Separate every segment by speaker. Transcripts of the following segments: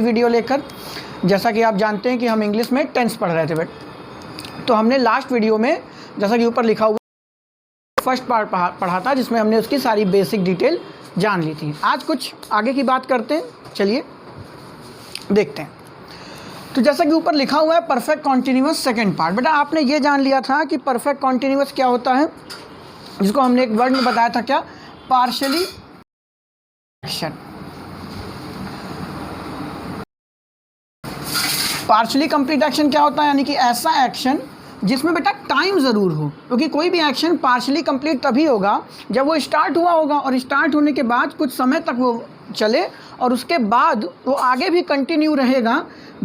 Speaker 1: Video लेकर। जैसा कि आप जानते हैं कि हम इंग्लिश में टेंस पढ़ रहे थे बेट, तो हमने लास्ट वीडियो में जैसा कि ऊपर लिखा हुआ फर्स्ट पार्ट पढ़ा था, जिसमें हमने उसकी सारी बेसिक डिटेल जान ली थी। आज कुछ आगे की बात करते हैं, चलिए देखते हैं। तो जैसा कि ऊपर लिखा हुआ है परफेक्ट कॉन्टिन्यूअस सेकंड पार्ट। बेटा आपने ये जान लिया था कि परफेक्ट कॉन्टिन्यूअस क्या होता है, जिसको हमने एक वर्ड में बताया था, क्या? Partially action. Partially complete action क्या होता है? यानी कि ऐसा एक्शन जिसमें बेटा टाइम ज़रूर हो, क्योंकि कोई भी एक्शन पार्शियली कंप्लीट तभी होगा जब वो स्टार्ट हुआ होगा, और स्टार्ट होने के बाद कुछ समय तक वो चले और उसके बाद वो आगे भी कंटिन्यू रहेगा,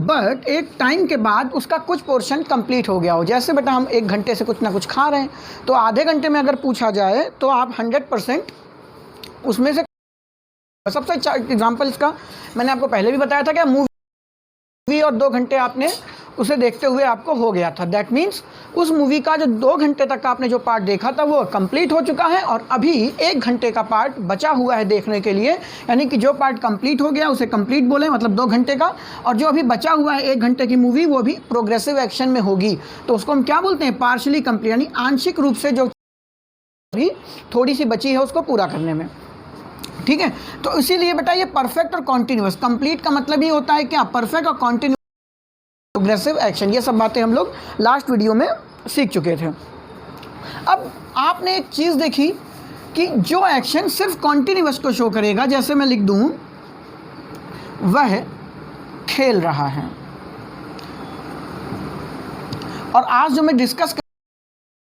Speaker 1: बट एक टाइम के बाद उसका कुछ पोर्शन कंप्लीट हो गया हो। जैसे बेटा हम 1 घंटे से कुछ ना कुछ खा रहे हैं, तो आधे घंटे में अगर पूछा जाए तो आप 100% उसमें से सबसे अच्छा एग्जाम्पल इसका मैंने आपको पहले भी बताया था, क्या मूवी और 2 घंटे आपने उसे देखते हुए आपको हो गया था। दैट मीन्स उस मूवी का जो 2 घंटे तक का आपने जो पार्ट देखा था वो कंप्लीट हो चुका है, और अभी 1 घंटे का पार्ट बचा हुआ है देखने के लिए। यानी कि जो पार्ट कंप्लीट हो गया उसे कंप्लीट बोले, मतलब 2 घंटे का, और जो अभी बचा हुआ है 1 घंटे की मूवी वो भी प्रोग्रेसिव एक्शन में होगी, तो उसको हम क्या बोलते हैं? पार्शियली कंप्लीट, यानी आंशिक रूप से जो भी थोड़ी सी बची है उसको पूरा करने में। ठीक है, तो इसीलिए बेटा ये परफेक्ट और कॉन्टिन्यूअस, कंप्लीट का मतलब ही होता है क्या? परफेक्ट और कॉन्टिन्यूअस प्रोग्रेसिव एक्शन। ये सब बातें हम लोग लास्ट वीडियो में सीख चुके थे। अब आपने एक चीज़ देखी कि जो एक्शन सिर्फ कॉन्टिन्यूअस को शो करेगा, जैसे मैं लिख दूं वह खेल रहा है, और आज जो मैं डिस्कस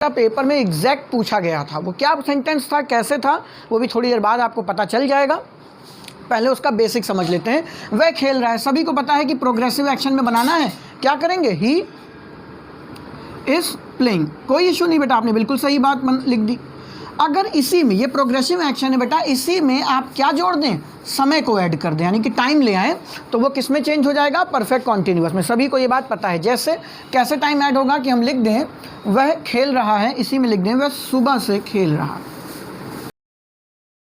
Speaker 1: पेपर में एग्जैक्ट पूछा गया था, वो क्या सेंटेंस था, कैसे था, वो भी थोड़ी देर बाद आपको पता चल जाएगा। पहले उसका बेसिक समझ लेते हैं। वह खेल रहा है, सभी को पता है कि प्रोग्रेसिव एक्शन में बनाना है, क्या करेंगे? He is playing. कोई इशू नहीं बेटा, आपने बिल्कुल सही बात लिख दी। अगर इसी में, ये प्रोग्रेसिव एक्शन है बेटा, इसी में आप क्या जोड़ दें? समय को ऐड कर दें, यानी कि टाइम ले आए, तो वो किस में चेंज हो जाएगा? परफेक्ट कॉन्टिन्यूअस में। सभी को ये बात पता है। जैसे कैसे टाइम ऐड होगा कि हम लिख दें वह खेल रहा है, इसी में लिख दें वह सुबह से खेल रहा है।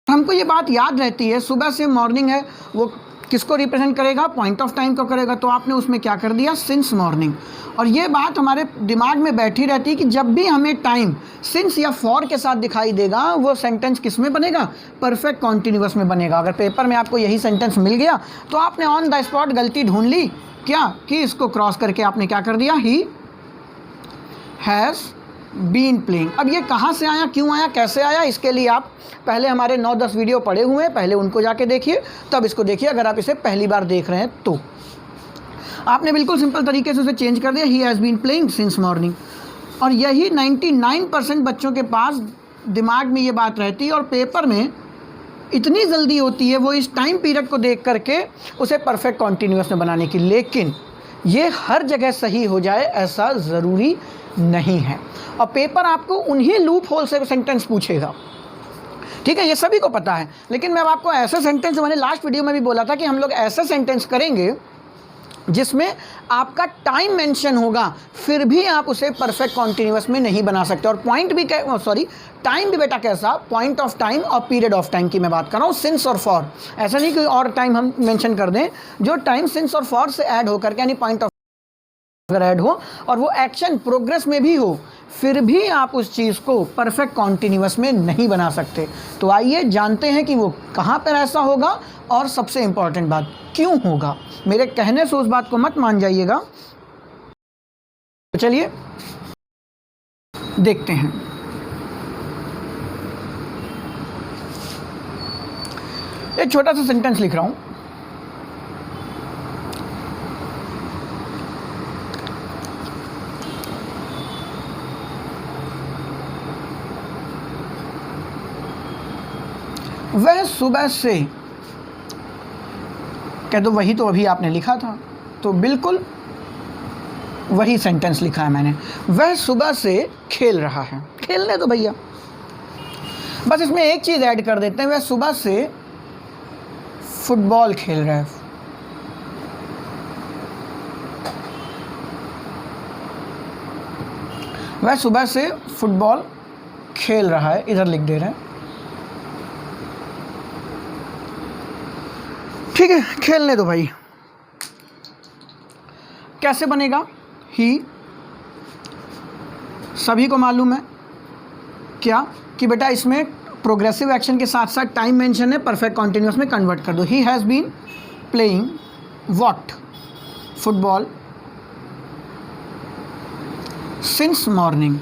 Speaker 1: हमको ये बात याद रहती है, सुबह से मॉर्निंग है, वो किसको रिप्रेजेंट करेगा? पॉइंट ऑफ टाइम को करेगा, तो आपने उसमें क्या कर दिया? Since morning. और ये बात हमारे दिमाग में बैठी रहती है कि जब भी हमें टाइम सिंस या फॉर के साथ दिखाई देगा, वो सेंटेंस किस में बनेगा? परफेक्ट कॉन्टिन्यूअस में बनेगा। अगर पेपर में आपको यही सेंटेंस मिल गया तो आपने ऑन द स्पॉट गलती ढूंढ ली, क्या कि इसको क्रॉस करके आपने क्या कर दिया? He has been playing. अब ये कहाँ से आया, क्यों आया, कैसे आया, इसके लिए आप पहले हमारे 9-10 वीडियो पढ़े हुए हैं, पहले उनको जाके देखिए, तब इसको देखिए। अगर आप इसे पहली बार देख रहे हैं तो आपने बिल्कुल सिंपल तरीके से उसे चेंज कर दिया, he has been playing since morning. और यही 99% बच्चों के पास दिमाग में ये बात रहती है, और पेपर में इतनी जल्दी होती है वो इस टाइम पीरियड को देख करके उसे परफेक्ट कॉन्टिन्यूअस में बनाने की। लेकिन ये हर जगह सही हो जाए ऐसा ज़रूरी नहीं है, और पेपर आपको उन्हीं लूप होल से सेंटेंस पूछेगा। ठीक है, ये सभी को पता है। लेकिन मैं आपको ऐसे सेंटेंस, जो मैंने लास्ट वीडियो में भी बोला था कि हम लोग ऐसे सेंटेंस करेंगे जिसमें आपका टाइम मेंशन होगा, फिर भी आप उसे परफेक्ट कॉन्टिन्यूअस में नहीं बना सकते। और पॉइंट भी टाइम भी बेटा कैसा? पॉइंट ऑफ टाइम और पीरियड ऑफ टाइम की मैं बात कर रहा हूँ, सिंस और फॉर। ऐसा नहीं कि और टाइम हम मेंशन कर दें, जो टाइम सिंस और फॉर से ऐड होकर के, यानी पॉइंट ऑफ अगर ऐड हो और वो एक्शन प्रोग्रेस में भी हो, फिर भी आप उस चीज़ को परफेक्ट कॉन्टिन्यूअस में नहीं बना सकते। तो आइए जानते हैं कि वो कहाँ पर ऐसा होगा, और सबसे इम्पॉर्टेंट बात, क्यों होगा। मेरे कहने से उस बात को मत मान जाइएगा। तो चलिए देखते हैं। एक छोटा सा सेंटेंस लिख रहा हूँ। वह सुबह से, कह दो वही तो अभी आपने लिखा था, तो बिल्कुल वही सेंटेंस लिखा है मैंने। वह सुबह से खेल रहा है, खेलने दो भैया, बस इसमें एक चीज़ ऐड कर देते हैं, वह सुबह से फुटबॉल खेल रहा है। वह सुबह से फुटबॉल खेल रहा है, इधर लिख दे रहे हैं। ठीक है, खेलने दो भाई। कैसे बनेगा? ही, सभी को मालूम है क्या कि बेटा इसमें प्रोग्रेसिव एक्शन के साथ साथ टाइम मेंशन है, परफेक्ट कॉन्टिन्यूअस में कन्वर्ट कर दो। He has been playing what? Football since morning.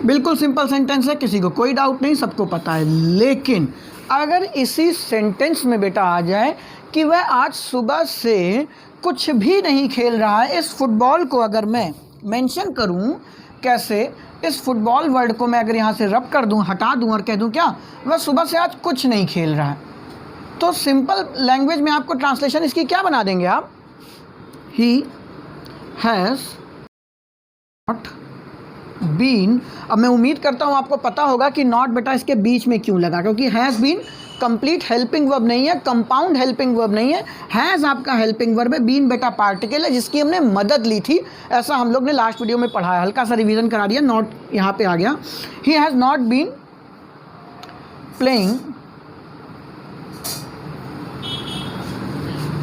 Speaker 1: बिल्कुल सिंपल सेंटेंस है, किसी को कोई डाउट नहीं, सबको पता है। लेकिन अगर इसी सेंटेंस में बेटा आ जाए कि वह आज सुबह से कुछ भी नहीं खेल रहा है, इस फुटबॉल को अगर मैं मेंशन करूं, कैसे? इस फुटबॉल वर्ड को मैं अगर यहाँ से रब कर दूं, हटा दूं और कह दूं क्या? वह सुबह से आज कुछ नहीं खेल रहा है। तो सिंपल लैंग्वेज में आपको ट्रांसलेशन इसकी क्या बना देंगे आप? He has not been. अब मैं उम्मीद करता हूँ आपको पता होगा कि नॉट बेटा इसके बीच में क्यों लगा, क्योंकि has been complete helping verb नहीं है, कंपाउंड हेल्पिंग वर्ब नहीं है। हैज़ आपका हेल्पिंग वर्ब है, बीन बेटा पार्टिकल है जिसकी हमने मदद ली थी, ऐसा हम लोग ने लास्ट वीडियो में पढ़ा है। हल्का सा रिवीजन करा दिया, नॉट यहाँ पे आ गया। He has not been playing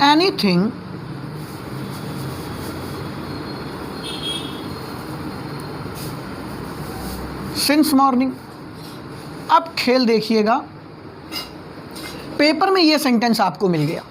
Speaker 1: anything since morning. अब खेल देखिएगा, पेपर में ये सेंटेंस आपको मिल गया,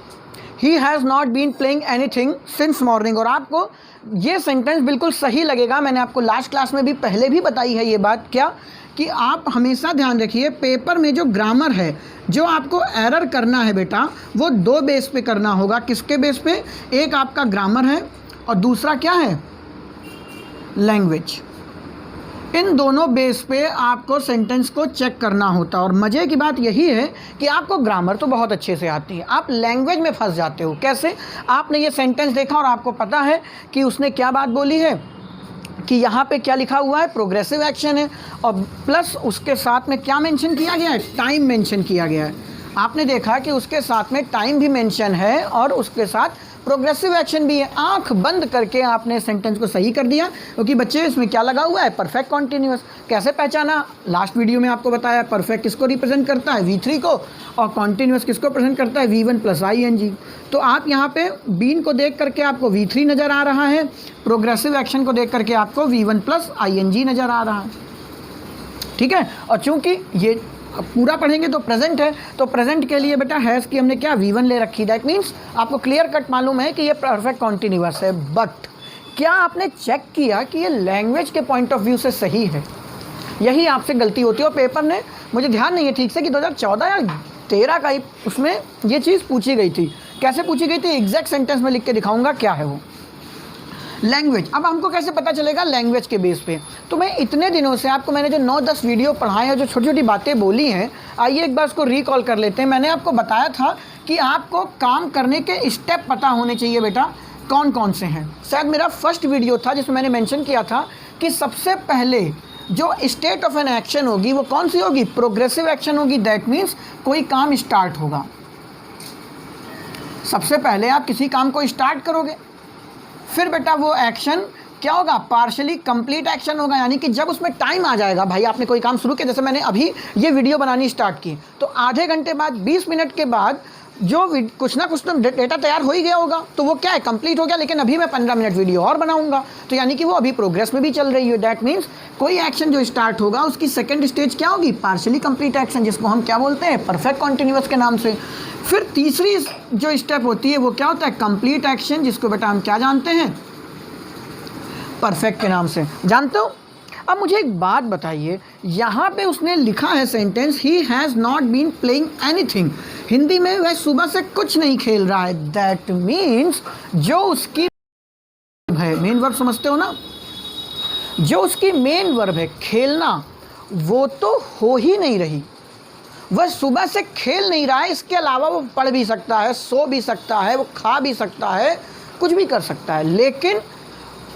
Speaker 1: he has not been playing anything since morning, और आपको ये सेंटेंस बिल्कुल सही लगेगा। मैंने आपको लास्ट क्लास में भी पहले भी बताई है ये बात, क्या कि आप हमेशा ध्यान रखिए पेपर में जो ग्रामर है, जो आपको एरर करना है बेटा, वो दो बेस पे करना होगा। किसके बेस पे? एक आपका ग्रामर है और दूसरा क्या है? लैंग्वेज। इन दोनों बेस पे आपको सेंटेंस को चेक करना होता है। और मज़े की बात यही है कि आपको ग्रामर तो बहुत अच्छे से आती है, आप लैंग्वेज में फंस जाते हो। कैसे? आपने ये सेंटेंस देखा और आपको पता है कि उसने क्या बात बोली है, कि यहाँ पे क्या लिखा हुआ है? प्रोग्रेसिव एक्शन है, और प्लस उसके साथ में क्या मेंशन किया गया है? टाइम मेंशन किया गया है। आपने देखा कि उसके साथ में टाइम भी मेंशन है और उसके साथ प्रोग्रेसिव एक्शन भी है। आंख बंद करके आपने सेंटेंस को सही कर दिया, क्योंकि बच्चे इसमें क्या लगा हुआ है? Perfect continuous. कैसे पहचाना? लास्ट वीडियो में आपको बताया, परफेक्ट किसको रिप्रेजेंट करता है? V3 को, और कॉन्टिन्यूअस किसको प्रेजेंट करता है? V1 plus ING। तो आप यहाँ पे बीन को देख करके आपको V3 नज़र आ रहा है, प्रोग्रेसिव एक्शन को देख करके आपको V1 प्लस ING नज़र आ रहा है। ठीक है, और चूँकि ये पूरा पढ़ेंगे तो प्रेजेंट है, तो प्रेजेंट के लिए बेटा हैज़ की हमने क्या? V1 ले रखी। दैट मीन्स आपको क्लियर कट मालूम है कि ये परफेक्ट कॉन्टिन्यूअस है। बट क्या आपने चेक किया कि ये लैंग्वेज के पॉइंट ऑफ व्यू से सही है? यही आपसे गलती होती है। और पेपर ने, मुझे ध्यान नहीं है ठीक से कि 2014 या 13 का ही उसमें ये चीज़ पूछी गई थी। कैसे पूछी गई थी? एग्जैक्ट सेंटेंस में लिख के दिखाऊंगा क्या है वो। लैंग्वेज। अब हमको कैसे पता चलेगा? लैंग्वेज के बेस पे। तो मैं इतने दिनों से आपको मैंने जो 9-10 वीडियो पढ़ाए हैं, जो छोटी छोटी बातें बोली हैं, आइए एक बार उसको रिकॉल कर लेते हैं। मैंने आपको बताया था कि आपको काम करने के स्टेप पता होने चाहिए बेटा, कौन कौन से हैं। शायद मेरा फर्स्ट वीडियो था जिसमें मैंने मेंशन किया था कि सबसे पहले जो स्टेट ऑफ एन एक्शन होगी वो कौन सी होगी? प्रोग्रेसिव एक्शन होगी। दैट मीन्स कोई काम स्टार्ट होगा। सबसे पहले आप किसी काम को स्टार्ट करोगे, फिर बेटा वो एक्शन क्या होगा? पार्शली कंप्लीट एक्शन होगा, यानी कि जब उसमें टाइम आ जाएगा, भाई आपने कोई काम शुरू किया, जैसे मैंने अभी ये वीडियो बनानी स्टार्ट की, तो आधे घंटे बाद 20 मिनट के बाद जो कुछ ना कुछ तो डेटा तैयार हो ही गया होगा, तो वो क्या है? कंप्लीट हो गया। लेकिन अभी मैं 15 मिनट वीडियो और बनाऊंगा, तो यानी कि वो अभी प्रोग्रेस में भी चल रही है। दैट मीन्स कोई एक्शन जो स्टार्ट होगा उसकी सेकंड स्टेज क्या होगी? पार्शली कंप्लीट एक्शन, जिसको हम क्या बोलते हैं? परफेक्ट कॉन्टिन्यूअस के नाम से। फिर तीसरी जो स्टेप होती है वो क्या होता है? कंप्लीट एक्शन, जिसको बेटा हम क्या जानते हैं? परफेक्ट के नाम से। जानते हो? अब मुझे एक बात बताइए, यहाँ पे उसने लिखा है sentence, he has not been playing anything. Hindi में वह सुबह से कुछ नहीं खेल रहा है। दैट मीन्स जो उसकी है, मेन वर्ब समझते हो ना, जो उसकी मेन वर्ब है खेलना, वो तो हो ही नहीं रही। वह सुबह से खेल नहीं रहा है, इसके अलावा वो पढ़ भी सकता है, सो भी सकता है, वो खा भी सकता है, कुछ भी कर सकता है। लेकिन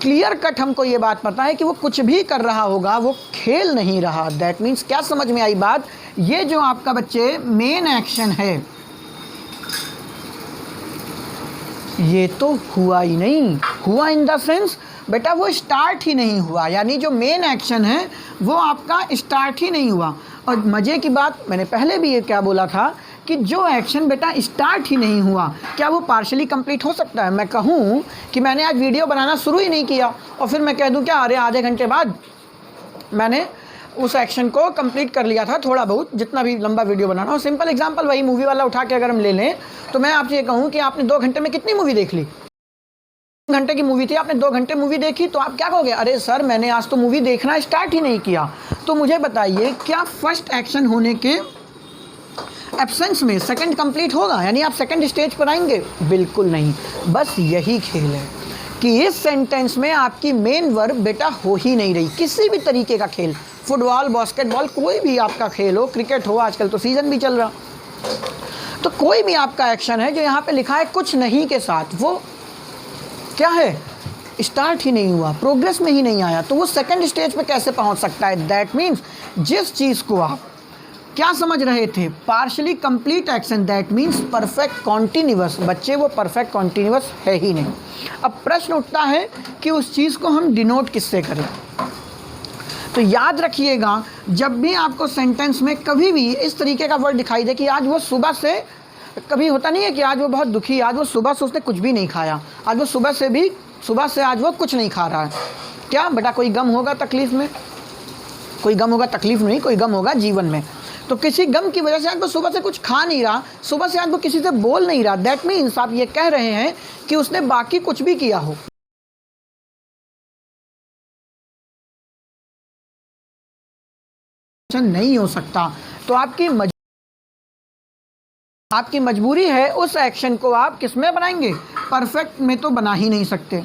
Speaker 1: क्लियर कट हमको ये बात पता है कि वो कुछ भी कर रहा होगा, वो खेल नहीं रहा। दैट मीन्स क्या समझ में आई बात? ये जो आपका बच्चे मेन एक्शन है, ये तो हुआ ही नहीं। हुआ इन द सेंस बेटा वो स्टार्ट ही नहीं हुआ, यानी जो मेन एक्शन है वो आपका स्टार्ट ही नहीं हुआ। और मज़े की बात, मैंने पहले भी ये क्या बोला था कि जो एक्शन बेटा स्टार्ट ही नहीं हुआ, क्या वो पार्शली कंप्लीट हो सकता है? मैं कहूँ कि मैंने आज वीडियो बनाना शुरू ही नहीं किया और फिर मैं कह दूँ क्या अरे आधे घंटे बाद मैंने उस एक्शन को कंप्लीट कर लिया था, थोड़ा बहुत जितना भी लंबा वीडियो बनाना हो। सिंपल एग्जांपल वही मूवी वाला उठा के अगर हम ले लें तो मैं आपसे ये कहूँ कि आपने 2 घंटे में कितनी मूवी देख ली? 2 घंटे की मूवी थी, आपने 2 घंटे मूवी देखी, तो आप क्या कहोगे? अरे सर मैंने आज तो मूवी देखना स्टार्ट ही नहीं किया। तो मुझे बताइए क्या फर्स्ट एक्शन होने के एब्सेंस में सेकंड कंप्लीट होगा, यानी आप सेकंड स्टेज पर आएंगे? बिल्कुल नहीं। बस यही खेल है कि इस सेंटेंस में आपकी मेन वर्ब बेटा हो ही नहीं रही। किसी भी तरीके का खेल, फुटबॉल, बास्केटबॉल, कोई भी आपका खेल हो, क्रिकेट हो, आजकल तो सीजन भी चल रहा, तो कोई भी आपका एक्शन है जो यहाँ पे लिखा है कुछ नहीं के साथ, वो क्या है? स्टार्ट ही नहीं हुआ, प्रोग्रेस में ही नहीं आया, तो वो सेकंड स्टेज पे कैसे पहुँच सकता है? दैट मीन्स जिस चीज़ को आप क्या समझ रहे थे partially complete action, that means perfect continuous, बच्चे वो परफेक्ट कॉन्टिन्यूअस है ही नहीं। अब प्रश्न उठता है कि उस चीज़ को हम डिनोट किससे करें? तो याद रखिएगा, जब भी आपको सेंटेंस में कभी भी इस तरीके का वर्ड दिखाई दे कि आज वो सुबह से, कभी होता नहीं है कि आज वो बहुत दुखी है, आज वो सुबह से उसने कुछ भी नहीं खाया, आज वो सुबह से आज वो कुछ नहीं खा रहा है, क्या बेटा कोई गम होगा तकलीफ़ में? कोई गम होगा तकलीफ़ में नहीं, कोई गम होगा जीवन में। तो किसी गम की वजह से आज वो सुबह से कुछ खा नहीं रहा, सुबह से आज वो किसी से बोल नहीं रहा, दैट मीन्स आप ये कह रहे हैं कि उसने बाकी कुछ भी किया हो। नहीं हो सकता, तो आपकी मजबूरी है उस एक्शन को आप किस में बनाएंगे? परफेक्ट में तो बना ही नहीं सकते।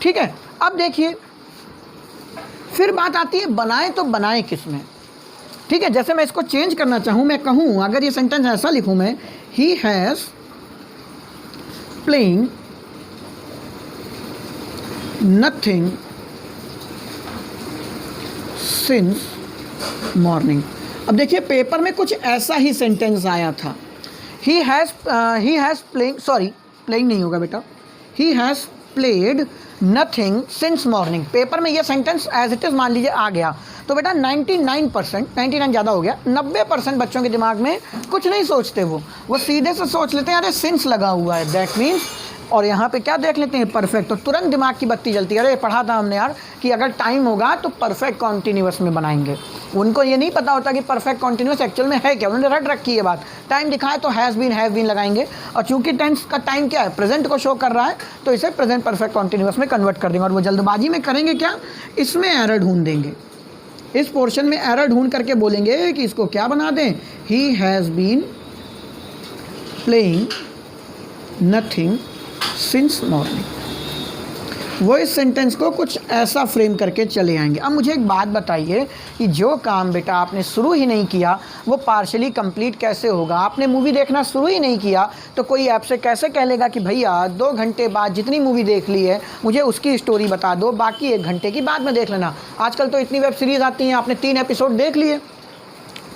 Speaker 1: ठीक है, अब देखिए फिर बात आती है बनाए तो बनाए किस में? ठीक है, जैसे मैं इसको चेंज करना चाहूँ, मैं कहूँ अगर ये सेंटेंस ऐसा लिखूँ मैं, he has playing nothing since morning. अब देखिए पेपर में कुछ ऐसा ही सेंटेंस आया था, ही हैज़ प्लेइंग नहीं होगा बेटा, he has played nothing since morning. Paper में ये सेंटेंस एज इट इज़ मान लीजिए आ गया, तो बेटा 99 ज़्यादा हो गया, 90% बच्चों के दिमाग में कुछ नहीं सोचते, वो सीधे से सोच लेते हैं अरे सिंस लगा हुआ है, दैट मीन्स, और यहाँ पे क्या देख लेते हैं? परफेक्ट। तो तुरंत दिमाग की बत्ती जलती है, अरे पढ़ा था हमने यार कि अगर टाइम होगा तो परफेक्ट कॉन्टिन्यूअस में बनाएंगे। उनको ये नहीं पता होता कि परफेक्ट कॉन्टिन्यूअस एक्चुअल में है क्या, उन्होंने रट रखी है बात, टाइम दिखाए तो हैज़ बीन हैव बीन लगाएंगे, और चूंकि टेंस का टाइम क्या है? प्रेजेंट को शो कर रहा है, तो इसे प्रेजेंट परफेक्ट कॉन्टिन्यूअस में कन्वर्ट कर देंगे। और वो जल्दबाजी में करेंगे क्या? इसमें एरर ढूंढ देंगे, इस पोर्शन में एरर ढूंढ करके बोलेंगे कि इसको क्या बना दें? He has been playing nothing since morning. वो इस सेंटेंस को कुछ ऐसा फ्रेम करके चले आएंगे। अब मुझे एक बात बताइए कि जो काम बेटा आपने शुरू ही नहीं किया वो पार्शली कंप्लीट कैसे होगा? आपने मूवी देखना शुरू ही नहीं किया तो कोई आपसे कैसे कह लेगा कि भैया 2 घंटे बाद जितनी मूवी देख ली है मुझे उसकी स्टोरी बता दो, बाकी 1 घंटे की बाद में देख लेना। आजकल तो इतनी वेब सीरीज़ आती हैं, आपने 3 एपिसोड देख लिए,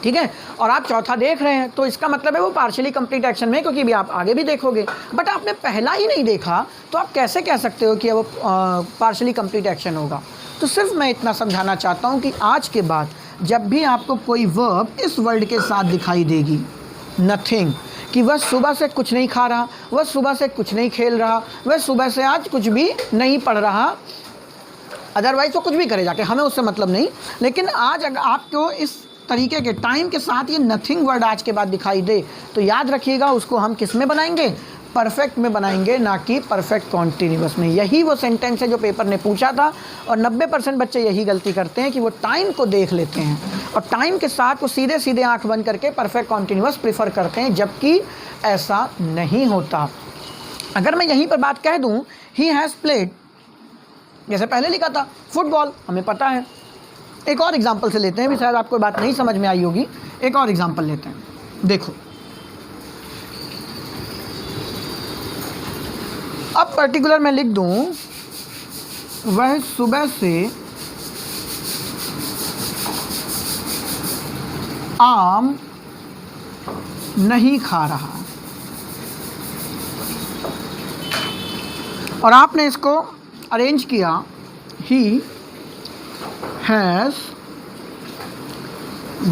Speaker 1: ठीक है, और आप चौथा देख रहे हैं, तो इसका मतलब है वो पार्शियली कंप्लीट एक्शन में, क्योंकि भी आप आगे भी देखोगे, बट आपने पहला ही नहीं देखा, तो आप कैसे कह सकते हो कि वो पार्शियली कंप्लीट एक्शन होगा? तो सिर्फ मैं इतना समझाना चाहता हूँ कि आज के बाद जब भी आपको कोई वर्ब इस वर्ड के साथ दिखाई देगी, नथिंग, कि वह सुबह से कुछ नहीं खा रहा, वह सुबह से कुछ नहीं खेल रहा, वह सुबह से आज कुछ भी नहीं पढ़ रहा, अदरवाइज तो कुछ भी करे जाके, हमें उससे मतलब नहीं, लेकिन आज अगर आपको इस तरीके के टाइम के साथ ये नथिंग वर्ड आज के बाद दिखाई दे, तो याद रखिएगा उसको हम किस में बनाएंगे? परफेक्ट में बनाएंगे, ना कि परफेक्ट कॉन्टिन्यूअस में। यही वो सेंटेंस है जो पेपर ने पूछा था, और 90% बच्चे यही गलती करते हैं कि वो टाइम को देख लेते हैं और टाइम के साथ वो सीधे सीधे आंख बंद करके परफेक्ट कॉन्टिन्यूअस प्रीफर करते हैं, जबकि ऐसा नहीं होता। अगर मैं यहीं पर बात कह दूँ, ही हैज़ प्लेड, जैसे पहले लिखा था फुटबॉल, हमें पता है। एक और एग्जाम्पल से लेते हैं, भी शायद आपको बात नहीं समझ में आई होगी, एक और एग्जाम्पल लेते हैं। देखो अब पर्टिकुलर मैं लिख दूं, वह सुबह से आम नहीं खा रहा, और आपने इसको अरेंज किया, ही हैज़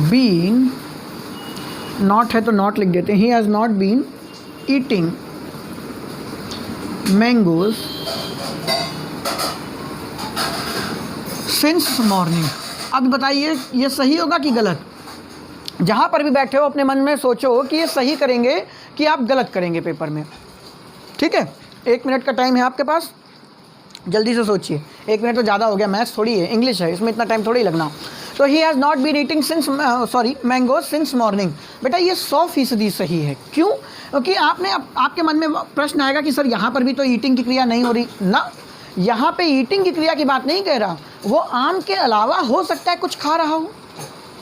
Speaker 1: बीन नॉट है तो नॉट लिख देते हैं। He has not been eating mangoes since morning. अब बताइए ये सही होगा कि गलत? जहाँ पर भी बैठे हो अपने मन में सोचो कि ये सही करेंगे कि आप गलत करेंगे पेपर में। ठीक है, 1 मिनट का टाइम है आपके पास, जल्दी से सोचिए। 1 मिनट तो ज़्यादा हो गया, मैथ्स थोड़ी है, इंग्लिश है, इसमें इतना टाइम थोड़ी लगना। तो he has not been eating since mango since morning. बेटा ये 100% सही है। क्यों? क्योंकि आपके मन में प्रश्न आएगा कि सर यहाँ पर भी तो ईटिंग की क्रिया नहीं हो रही ना। यहाँ पे ईटिंग की क्रिया की बात नहीं कह रहा, वो आम के अलावा हो सकता है कुछ खा रहा हो,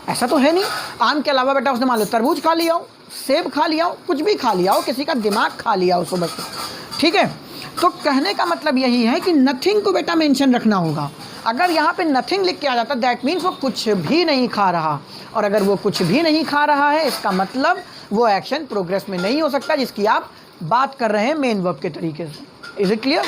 Speaker 1: ऐसा तो है नहीं। आम के अलावा बेटा उसने मान लो तरबूज खा लिया हो, सेब खा लिया हो, कुछ भी खा लिया हो, किसी का दिमाग खा लिया हो सुबह से। ठीक है, तो कहने का मतलब यही है कि नथिंग को बेटा मेंशन रखना होगा। अगर यहाँ पे नथिंग लिख के आ जाता दैट मीन्स वो कुछ भी नहीं खा रहा, और अगर वो कुछ भी नहीं खा रहा है इसका मतलब वो एक्शन प्रोग्रेस में नहीं हो सकता जिसकी आप बात कर रहे हैं मेन वर्ब के तरीके से। Is it clear?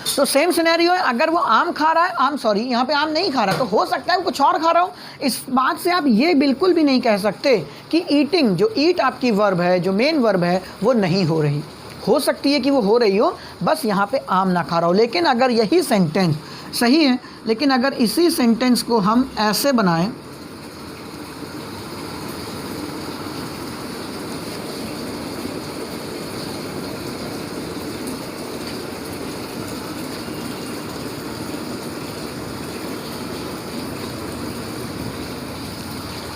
Speaker 1: तो सेम सिनेरियो है, अगर वो आम खा रहा है, यहाँ पे आम नहीं खा रहा, तो हो सकता है वो कुछ और खा रहा हो। इस बात से आप ये बिल्कुल भी नहीं कह सकते कि ईटिंग, जो ईट आपकी वर्ब है, जो मेन वर्ब है, वो नहीं हो रही। हो सकती है कि वो हो रही हो, बस यहाँ पे आम ना खा रहा हो। लेकिन अगर यही सेंटेंस सही है, लेकिन अगर इसी सेंटेंस को हम ऐसे बनाएं,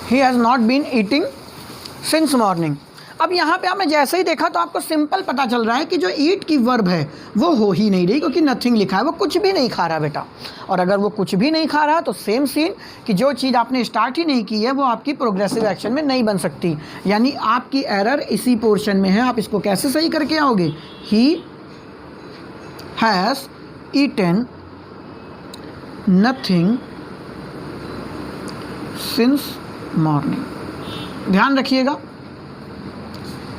Speaker 1: he has not been eating since morning. अब यहाँ पे आपने जैसे ही देखा तो आपको सिंपल पता चल रहा है कि जो ईट की वर्ब है वो हो ही नहीं रही, क्योंकि नथिंग लिखा है, वो कुछ भी नहीं खा रहा बेटा। और अगर वो कुछ भी नहीं खा रहा तो सेम सीन कि जो चीज़ आपने स्टार्ट ही नहीं की है वो आपकी प्रोग्रेसिव एक्शन में नहीं बन सकती। यानी आपकी एरर इसी पोर्शन में है। आप इसको कैसे सही करके आओगे? He has eaten nothing since morning. ध्यान रखिएगा,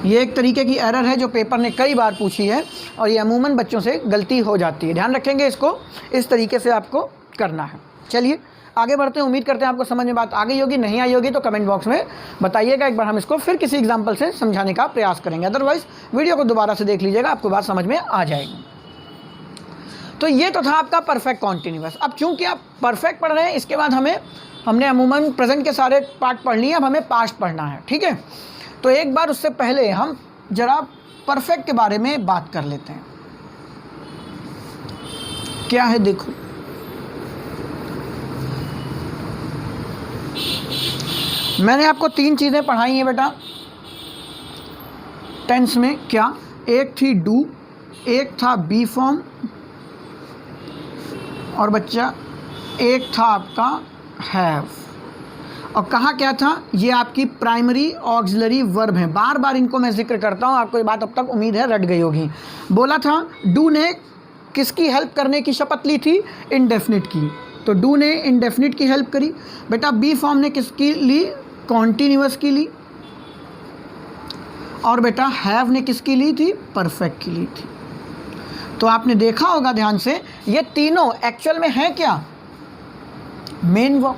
Speaker 1: ये एक तरीके की एरर है जो पेपर ने कई बार पूछी है और ये अमूमन बच्चों से गलती हो जाती है। ध्यान रखेंगे, इसको इस तरीके से आपको करना है। चलिए आगे बढ़ते हैं। उम्मीद करते हैं आपको समझ में बात आ गई होगी। नहीं आई होगी तो कमेंट बॉक्स में बताइएगा, एक बार हम इसको फिर किसी एग्जाम्पल से समझाने का प्रयास करेंगे। अदरवाइज वीडियो को दोबारा से देख लीजिएगा, आपको बात समझ में आ जाएगी। तो ये तो था आपका परफेक्ट कॉन्टिन्यूअस। अब चूंकि आप परफेक्ट पढ़ रहे हैं, इसके बाद हमने अमूमन प्रेजेंट के सारे पार्ट पढ़ लिए, अब हमें पास्ट पढ़ना है। ठीक है, तो एक बार उससे पहले हम जरा परफेक्ट के बारे में बात कर लेते हैं। क्या है देखो, मैंने आपको 3 चीज़ें पढ़ाई हैं बेटा टेंस में। क्या? एक थी डू, एक था बी फॉर्म, और बच्चा एक था आपका हैव। और कहा क्या था? ये आपकी प्राइमरी ऑक्सिलरी वर्ब है। बार बार इनको मैं जिक्र करता हूँ, आपको ये बात अब तक उम्मीद है रट गई होगी। बोला था डू ने किसकी हेल्प करने की शपथ ली थी? इंडेफिनिट की। तो डू ने इंडेफिनिट की हेल्प करी। बेटा बी फॉर्म ने किसकी ली? कॉन्टिन्यूअस की ली। और बेटा हैव ने किसकी ली थी? परफेक्ट की ली थी। तो आपने देखा होगा ध्यान से, ये तीनों एक्चुअल में है क्या? Main verb.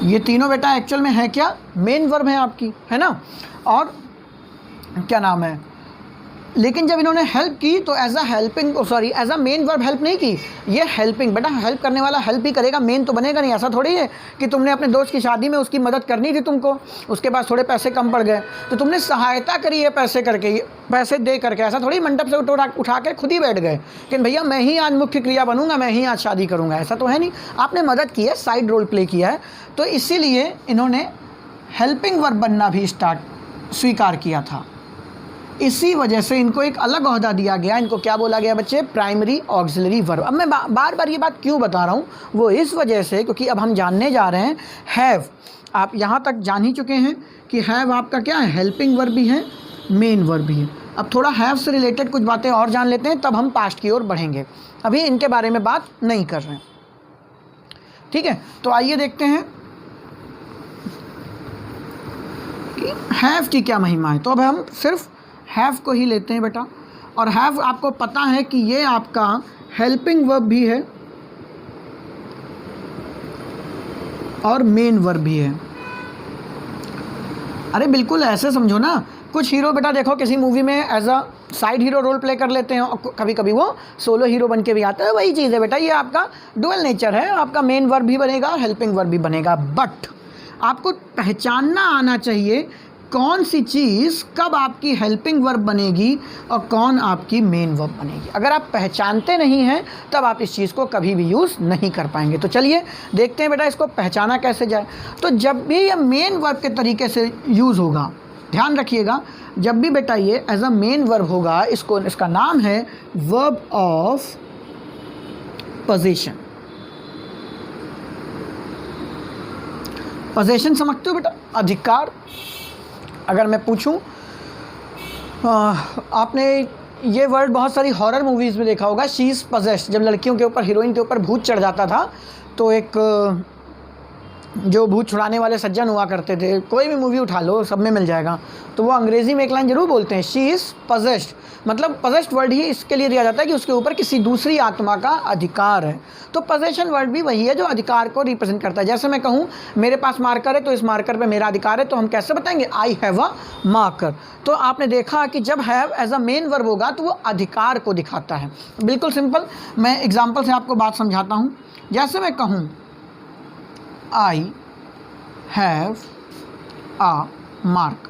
Speaker 1: ये तीनों बेटा एक्चुअल में है क्या? मेन वर्ब है आपकी, है ना। और क्या नाम है, लेकिन जब इन्होंने हेल्प की तो as a main verb help नहीं की। ये हेल्पिंग, बेटा हेल्प करने वाला हेल्प ही करेगा, मेन तो बनेगा नहीं। ऐसा थोड़ी है कि तुमने अपने दोस्त की शादी में उसकी मदद करनी थी तुमको, उसके पास थोड़े पैसे कम पड़ गए तो तुमने सहायता करी है पैसे करके, पैसे दे करके। ऐसा थोड़ी मंडप से उठा के खुद ही बैठ गए कि भैया मैं ही आज मुख्य क्रिया बनूंगा, मैं ही आज शादी करूंगा। ऐसा तो है नहीं, आपने मदद की है, साइड रोल प्ले किया है। तो इसीलिए इन्होंने हेल्पिंग वर्ब बनना भी स्वीकार किया था। इसी वजह से इनको एक अलग ओहदा दिया गया। इनको क्या बोला गया बच्चे? Primary auxiliary verb. अब मैं बार बार ये बात क्यों बता रहा हूँ, वो इस वजह से क्योंकि अब हम जानने जा रहे हैं हैव। आप यहाँ तक जान ही चुके हैं कि हैव आपका क्या है? हेल्पिंग वर्ब भी है, मेन वर्ब भी है। अब थोड़ा हैव से रिलेटेड कुछ बातें और जान लेते हैं, तब हम पास्ट की ओर बढ़ेंगे। अभी इनके बारे में बात नहीं कर रहे हैं, ठीक है। तो आइए देखते हैं कि हैव की क्या महिमा है। तो अब हम सिर्फ हैव को ही लेते हैं बेटा। और हैव आपको पता है कि ये आपका हेल्पिंग वर्ब भी है और मेन वर्ब भी है। अरे बिल्कुल ऐसे समझो ना, कुछ हीरो बेटा देखो किसी मूवी में as a side hero role play कर लेते हैं और कभी कभी वो सोलो हीरो बन के भी आता है। वही चीज़ है बेटा, ये आपका डुअल नेचर है, आपका मेन वर्ब भी बनेगा, हेल्पिंग वर्ब भी बनेगा। बट आपको पहचानना आना चाहिए कौन सी चीज़ कब आपकी हेल्पिंग वर्ब बनेगी और कौन आपकी मेन वर्ब बनेगी। अगर आप पहचानते नहीं हैं तब आप इस चीज़ को कभी भी यूज़ नहीं कर पाएंगे। तो चलिए देखते हैं बेटा इसको पहचाना कैसे जाए। तो जब भी ये मेन वर्ब के तरीके से यूज़ होगा, ध्यान रखिएगा, जब भी बेटा ये एज अ मेन वर्ब होगा, इसका नाम है वर्ब ऑफ पोजीशन। पोजीशन समझते हो बेटा, अधिकार। अगर मैं पूछूं, आपने ये वर्ड बहुत सारी हॉरर मूवीज़ में देखा होगा, शी इज़ पजेस्ड। जब लड़कियों के ऊपर, हीरोइन के ऊपर भूत चढ़ जाता था तो एक जो भूत छुड़ाने वाले सज्जन हुआ करते थे, कोई भी मूवी उठा लो सब में मिल जाएगा, तो वो अंग्रेज़ी में एक लाइन ज़रूर बोलते हैं, शी इज़ पजेस्ड। मतलब पजेस्ड वर्ड ही इसके लिए दिया जाता है कि उसके ऊपर किसी दूसरी आत्मा का अधिकार है। तो पजेशन वर्ड भी वही है जो अधिकार को रिप्रेजेंट करता है। जैसे मैं कहूँ मेरे पास मार्कर है तो इस मार्कर पे मेरा अधिकार है, तो हम कैसे बताएंगे, आई हैव अ मार्कर। तो आपने देखा कि जब have as a main verb होगा तो वो अधिकार को दिखाता है। बिल्कुल सिंपल, मैं एग्जाम्पल से आपको बात समझाता हूँ। जैसे मैं कहूँ आई हैव अ मार्कर,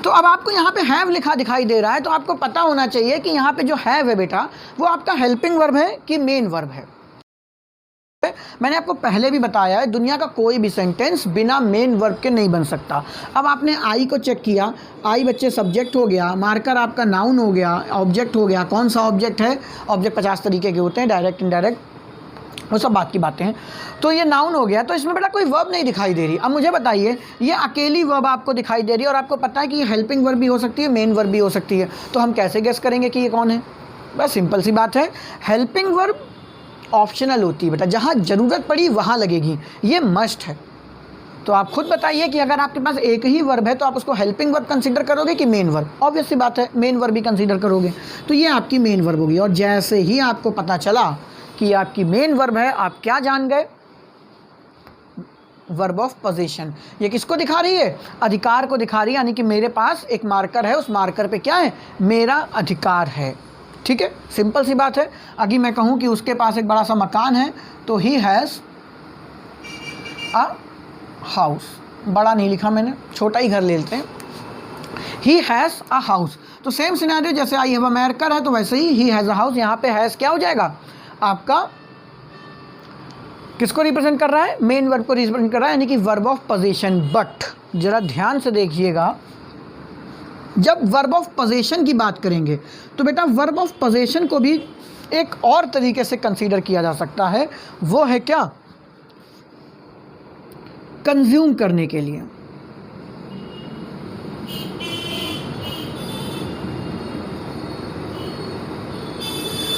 Speaker 1: तो अब आपको यहाँ पे हैव लिखा दिखाई दे रहा है, तो आपको पता होना चाहिए कि यहाँ पे जो हैव है बेटा वो आपका हेल्पिंग वर्ब है कि मेन वर्ब है। मैंने आपको पहले भी बताया है, दुनिया का कोई भी सेंटेंस बिना मेन वर्ब के नहीं बन सकता। अब आपने आई को चेक किया, आई बच्चे सब्जेक्ट हो गया, मार्कर आपका नाउन हो गया, ऑब्जेक्ट हो गया। कौन सा ऑब्जेक्ट है? ऑब्जेक्ट 50 तरीके के होते हैं, डायरेक्ट, इनडायरेक्ट, वो सब बात की बातें हैं। तो ये नाउन हो गया, तो इसमें बेटा कोई वर्ब नहीं दिखाई दे रही। अब मुझे बताइए, ये अकेली वर्ब आपको दिखाई दे रही है और आपको पता है कि ये हेल्पिंग वर्ब भी हो सकती है, मेन वर्ब भी हो सकती है, तो हम कैसे गेस करेंगे कि ये कौन है? बस सिंपल सी बात है, हेल्पिंग वर्ब ऑप्शनल होती है बेटा, जहाँ ज़रूरत पड़ी वहाँ लगेगी, ये मस्ट है। तो आप खुद बताइए कि अगर आपके पास एक ही वर्ब है तो आप उसको हेल्पिंग वर्ब कंसीडर करोगे कि मेन वर्ब? ऑब्वियस सी बात है, मेन वर्ब भी कंसीडर करोगे। तो ये आपकी मेन वर्ब होगी। और जैसे ही आपको पता चला कि आपकी मेन वर्ब है, आप क्या जान गए? Verb of position. ये किसको दिखा रही है? अधिकार को दिखा रही है, यानी कि मेरे पास एक मार्कर है, उस मार्कर पे क्या है? मेरा अधिकार है। ठीक है, सिंपल सी बात है। अगर मैं कहूँ कि उसके पास एक बड़ा सा मकान है तो ही हैज़ अ हाउस। बड़ा नहीं लिखा मैंने, छोटा ही घर ले लेते हैं, ही हैज़ अ हाउस। तो सेम सिनेरियो, जैसे आई हैव अ मार्कर है तो वैसे ही हैज़ अ हाउस, यहाँ पे हैज़ क्या हो जाएगा? आपका किसको रिप्रेजेंट कर रहा है? मेन वर्ब को रिप्रेजेंट कर रहा है, यानी कि वर्ब ऑफ पोजीशन। बट जरा ध्यान से देखिएगा, जब वर्ब ऑफ पोजीशन की बात करेंगे तो बेटा वर्ब ऑफ पोजीशन को भी एक और तरीके से कंसीडर किया जा सकता है। वो है क्या? कंज्यूम करने के लिए।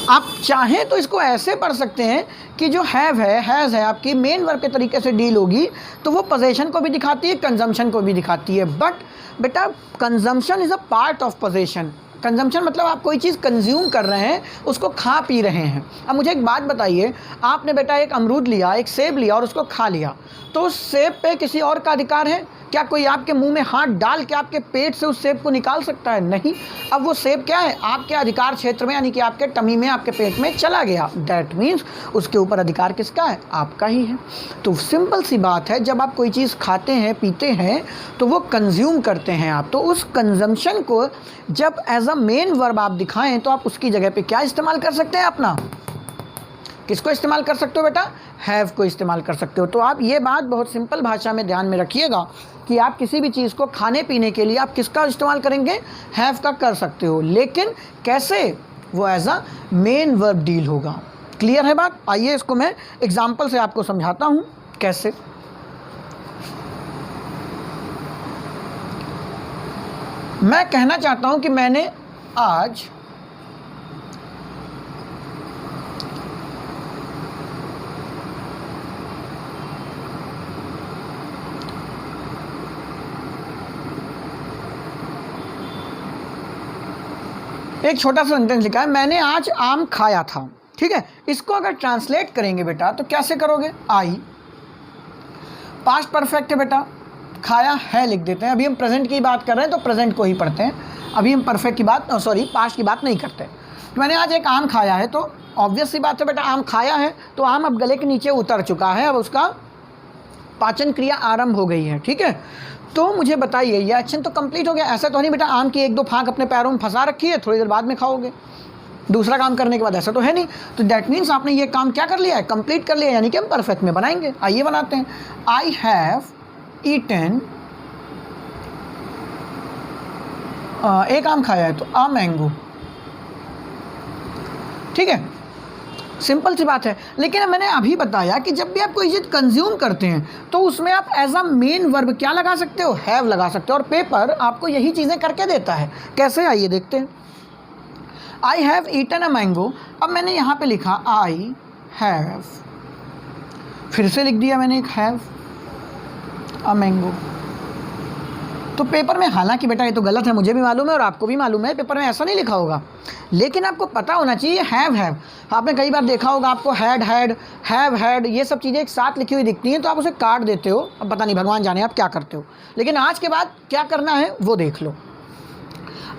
Speaker 1: आप चाहें तो इसको ऐसे पढ़ सकते हैं कि जो हैव है, हैज़ है, आपकी मेन वर्ब के तरीके से डील होगी तो वो पोजीशन को भी दिखाती है, कंजम्पशन को भी दिखाती है। बट बेटा consumption is a part of position. Consumption मतलब आप कोई चीज़ कंज्यूम कर रहे हैं, उसको खा पी रहे हैं। अब मुझे एक बात बताइए, आपने बेटा एक अमरूद लिया, एक सेब लिया और उसको खा लिया, तो उस सेब पे किसी और का अधिकार है? क्या कोई आपके मुंह में हाथ डाल के आपके पेट से उस सेब को निकाल सकता है? नहीं। अब वो सेब क्या है? आपके अधिकार क्षेत्र में, यानी कि आपके टमी में, आपके पेट में चला गया। दैट मीन्स उसके ऊपर अधिकार किसका है? आपका ही है। तो सिंपल सी बात है, जब आप कोई चीज़ खाते हैं, पीते हैं, तो वो कंज्यूम करते हैं आप। तो उस कंजम्पशन को जब एज अ मेन वर्ब आप दिखाएं तो आप उसकी जगह पे क्या इस्तेमाल कर सकते हैं? अपना किसको इस्तेमाल कर सकते हो बेटा? हैव को इस्तेमाल कर सकते हो। तो आप ये बात बहुत सिंपल भाषा में ध्यान में रखिएगा कि आप किसी भी चीज़ को खाने पीने के लिए आप किसका इस्तेमाल करेंगे? हैव का कर सकते हो, लेकिन कैसे? वो as a main verb deal होगा। क्लियर है बात? आइए इसको मैं एग्जाम्पल से आपको समझाता हूँ कैसे। मैं कहना चाहता हूँ कि मैंने आज एक छोटा सा सेंटेंस लिखा है, मैंने आज आम खाया था। ठीक है, इसको अगर ट्रांसलेट करेंगे बेटा तो कैसे करोगे? आई पास्ट परफेक्ट है बेटा, खाया है लिख देते हैं। अभी हम प्रेजेंट की बात कर रहे हैं तो प्रेजेंट को ही पढ़ते हैं, अभी हम परफेक्ट की बात पास्ट की बात नहीं करते। तो मैंने आज एक आम खाया है, तो ऑब्वियस सी बात है बेटा, आम खाया है तो आम अब गले के नीचे उतर चुका है, अब उसका पाचन क्रिया आरंभ हो गई है। ठीक है, तो मुझे बताइए ये एक्शन तो कंप्लीट हो गया। ऐसा तो नहीं बेटा आम की 1-2 फाँक अपने पैरों में फंसा रखी है, थोड़ी देर बाद में खाओगे दूसरा काम करने के बाद, ऐसा तो है नहीं। तो दैट मीन्स आपने ये काम क्या कर लिया है, कंप्लीट कर लिया, यानी कि हम परफेक्ट में बनाएंगे। आइए बनाते हैं। आई हैव ईटन, एक आम खाया है तो आ मैंगो। ठीक है, सिंपल सी बात है। लेकिन मैंने अभी बताया कि जब भी आप कोई चीज़ कंज्यूम करते हैं तो उसमें आप एज अ मेन वर्ब क्या लगा सकते हो, हैव लगा सकते हो, और पेपर आपको यही चीज़ें करके देता है। कैसे, आइए देखते हैं। I have eaten a mango, अब मैंने यहाँ पे लिखा आई हैव, फिर से लिख दिया मैंने एक हैव अ मैंगो। तो पेपर में, हालांकि बेटा ये तो गलत है, मुझे भी मालूम है और आपको भी मालूम है, पेपर में ऐसा नहीं लिखा होगा, लेकिन आपको पता होना चाहिए हैव। आपने कई बार देखा होगा आपको हैड हैव ये सब चीज़ें एक साथ लिखी हुई दिखती हैं तो आप उसे काट देते हो। अब पता नहीं, भगवान जाने आप क्या करते हो, लेकिन आज के बाद क्या करना है वो देख लो।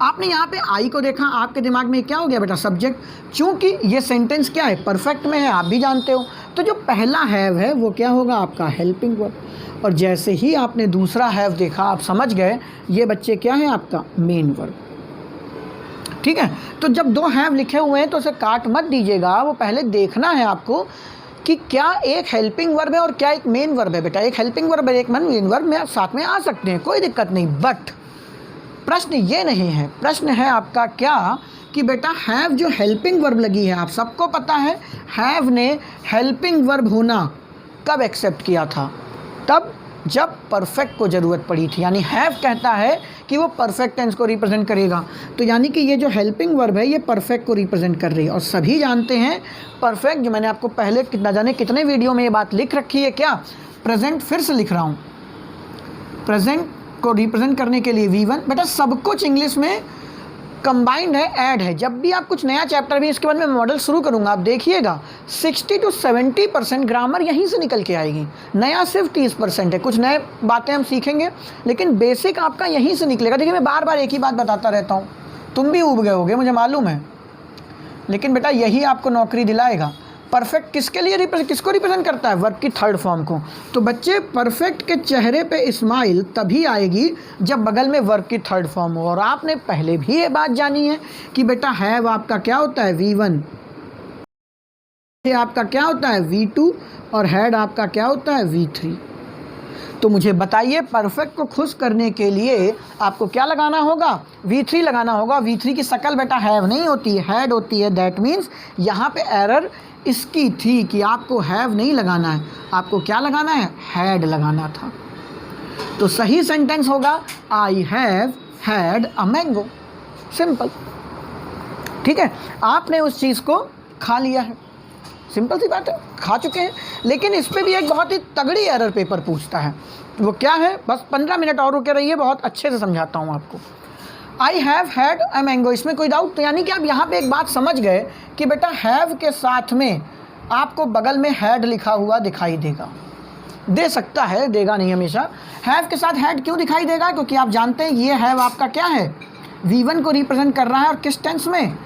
Speaker 1: आपने यहाँ पे आई को देखा, आपके दिमाग में क्या हो गया बेटा, सब्जेक्ट। चूँकि ये सेंटेंस क्या है, परफेक्ट में है, आप भी जानते हो, तो जो पहला हैव है वो क्या होगा, आपका हेल्पिंग वर्ब। और जैसे ही आपने दूसरा हैव देखा, आप समझ गए ये बच्चे क्या है, आपका मेन वर्ब। ठीक है, तो जब 2 हैव लिखे हुए हैं तो उसे काट मत दीजिएगा, वो पहले देखना है आपको कि क्या एक हेल्पिंग वर्ब है और क्या एक मेन वर्ब है। बेटा एक हेल्पिंग वर्ब है, एक मेन वर्ब में साथ में आ सकते हैं, कोई दिक्कत नहीं। बट प्रश्न ये नहीं है, प्रश्न है आपका क्या कि बेटा हैव जो हेल्पिंग वर्ब लगी है, आप सबको पता है हैव ने हेल्पिंग वर्ब होना कब एक्सेप्ट किया था, तब जब परफेक्ट को ज़रूरत पड़ी थी। यानी हैव कहता है कि वो परफेक्ट टेंस को रिप्रेजेंट करेगा, तो यानी कि ये जो हेल्पिंग वर्ब है ये परफेक्ट को रिप्रेजेंट कर रही है। और सभी जानते हैं परफेक्ट, जो मैंने आपको पहले कितना जाने कितने वीडियो में ये बात लिख रखी है, क्या प्रेजेंट, फिर से लिख रहा हूँ, प्रेजेंट को रिप्रेजेंट करने के लिए V1। बेटा सब कुछ इंग्लिश में कंबाइंड है, ऐड है। जब भी आप कुछ नया चैप्टर भी, इसके बाद मैं मॉडल शुरू करूंगा, आप देखिएगा 60 to 70% ग्रामर यहीं से निकल के आएगी। नया सिर्फ 30% है, कुछ नए बातें हम सीखेंगे, लेकिन बेसिक आपका यहीं से निकलेगा। देखिए मैं बार बार एक ही बात बताता रहता हूँ, तुम भी ऊब गए होगे मुझे मालूम है, लेकिन बेटा यही आपको नौकरी दिलाएगा। परफेक्ट किसके लिए किसको रिप्रेजेंट करता है, वर्ब की थर्ड फॉर्म को। तो बच्चे परफेक्ट के चेहरे पे स्माइल तभी आएगी जब बगल में वर्ब की थर्ड फॉर्म हो। और आपने पहले भी ये बात जानी है कि बेटा हैव आपका क्या होता है, V1, ये आपका क्या होता है, V2, और हैड आपका क्या होता है, V3। तो मुझे बताइए परफेक्ट को खुश करने के लिए आपको क्या लगाना होगा, V3 लगाना होगा। V3 की शक्ल बेटा हैव नहीं होती है, हैड होती है। दैट मीन्स यहाँ पे एरर इसकी थी कि आपको हैव नहीं लगाना है, आपको क्या लगाना है, हैड लगाना था। तो सही सेंटेंस होगा I have had a mango, simple. ठीक है, आपने उस चीज़ को खा लिया है, सिंपल सी बात है, खा चुके हैं। लेकिन इस पर भी एक बहुत ही तगड़ी एरर पेपर पूछता है, वो क्या है, बस 15 मिनट और रुके रहिए, बहुत अच्छे से समझाता हूँ आपको। I have had a mango, इसमें कोई डाउट? तो यानी कि आप यहाँ पे एक बात समझ गए कि बेटा हैव के साथ में आपको बगल में हैड लिखा हुआ दिखाई देगा, दे सकता है, देगा नहीं हमेशा। हैव के साथ हैड क्यों दिखाई देगा, क्योंकि आप जानते हैं ये हैव आपका क्या है, V1 को रिप्रेजेंट कर रहा है, और किस टेंस में,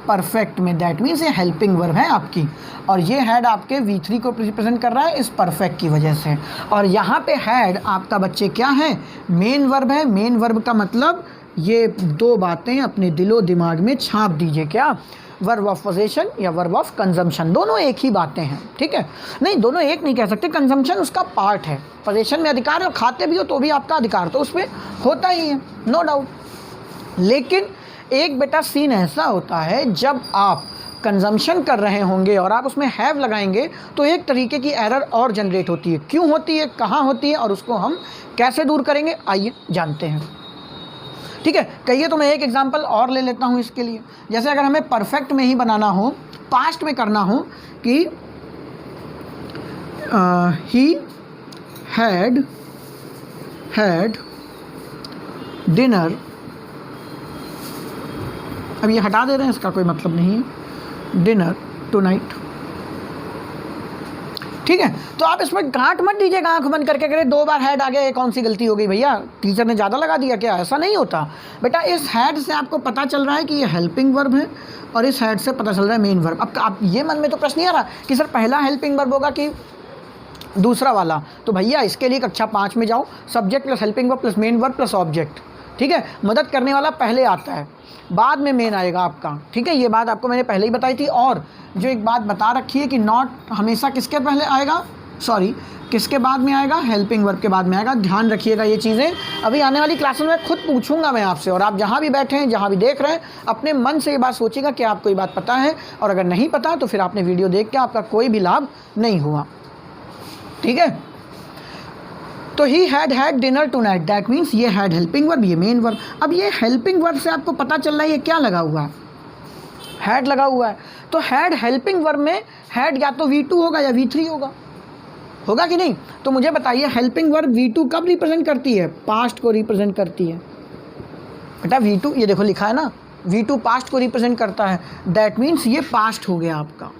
Speaker 1: परफेक्ट में। दैट मीन्स ये हेल्पिंग वर्ब है आपकी, और ये हैड आपके V3 को रिप्रेजेंट कर रहा है इस परफेक्ट की वजह से। और यहाँ पे हैड आपका बच्चे क्या है, मेन वर्ब है। मेन वर्ब का मतलब ये 2 बातें अपने दिलो दिमाग में छाप दीजिए, क्या, वर्ब ऑफ पोजेशन या वर्ब ऑफ कंजम्पशन, दोनों एक ही बातें हैं। ठीक है, नहीं दोनों एक नहीं कह सकते, कंजम्पशन उसका पार्ट है, पोजेशन में अधिकार है, और खाते भी हो तो भी आपका अधिकार तो उसमें होता ही है, नो डाउट। लेकिन एक बेटा सीन ऐसा होता है जब आप कंजम्पशन कर रहे होंगे और आप उसमें हैव लगाएंगे तो एक तरीके की एरर और जनरेट होती है। क्यों होती है, कहाँ होती है, और उसको हम कैसे दूर करेंगे, आइए जानते हैं। ठीक है, कहिए तो मैं एक एग्जांपल और ले लेता हूँ इसके लिए। जैसे अगर हमें परफेक्ट में ही बनाना हो, पास्ट में करना हो कि ही हैड डिनर, अब ये हटा दे रहे हैं, इसका कोई मतलब नहीं है, डिनर टुनाइट। ठीक ठीक है, तो आप इसमें गांठ मत दीजिएगा आंख बंद करके, करे 2 बार हेड आ गया, कौन सी गलती हो गई भैया, टीचर ने ज़्यादा लगा दिया क्या, ऐसा नहीं होता बेटा। इस हेड से आपको पता चल रहा है कि ये हेल्पिंग वर्ब है और इस हेड से पता चल रहा है मेन वर्ब। अब आप ये मन में तो प्रश्न नहीं आ रहा कि सर पहला हेल्पिंग वर्ब होगा कि दूसरा वाला, तो भैया इसके लिए कक्षा 5 में जाओ, subject plus helping verb plus main verb plus object, ठीक है। मदद करने वाला पहले आता है, बाद में मेन आएगा आपका, ठीक है। ये बात आपको मैंने पहले ही बताई थी। और जो एक बात बता रखी है कि नॉट हमेशा किसके पहले आएगा, सॉरी किसके बाद में आएगा, हेल्पिंग वर्ब के बाद में आएगा। ध्यान रखिएगा ये चीज़ें, अभी आने वाली क्लासों में खुद पूछूंगा मैं आपसे, और आप जहाँ भी बैठे हैं, जहाँ भी देख रहे हैं, अपने मन से ये बात सोचिएगा कि आपको ये बात पता है, और अगर नहीं पता तो फिर आपने वीडियो देख के आपका कोई भी लाभ नहीं हुआ, ठीक है। तो he had dinner tonight, that means ये हैड हेल्पिंग वर्ब, ये मेन वर्ब। अब ये हेल्पिंग वर्ब से आपको पता चल रहा है ये क्या लगा हुआ है, हैड लगा हुआ है। तो हैड हेल्पिंग वर्ब में हैड या तो V2 होगा या V3 होगा कि नहीं। तो मुझे बताइए हेल्पिंग वर्ब V2 कब रिप्रेजेंट करती है, पास्ट को रिप्रेजेंट करती है बेटा। V2 ये देखो लिखा है ना, V2 पास्ट को रिप्रेजेंट करता है, दैट मीन्स ये पास्ट हो गया आपका।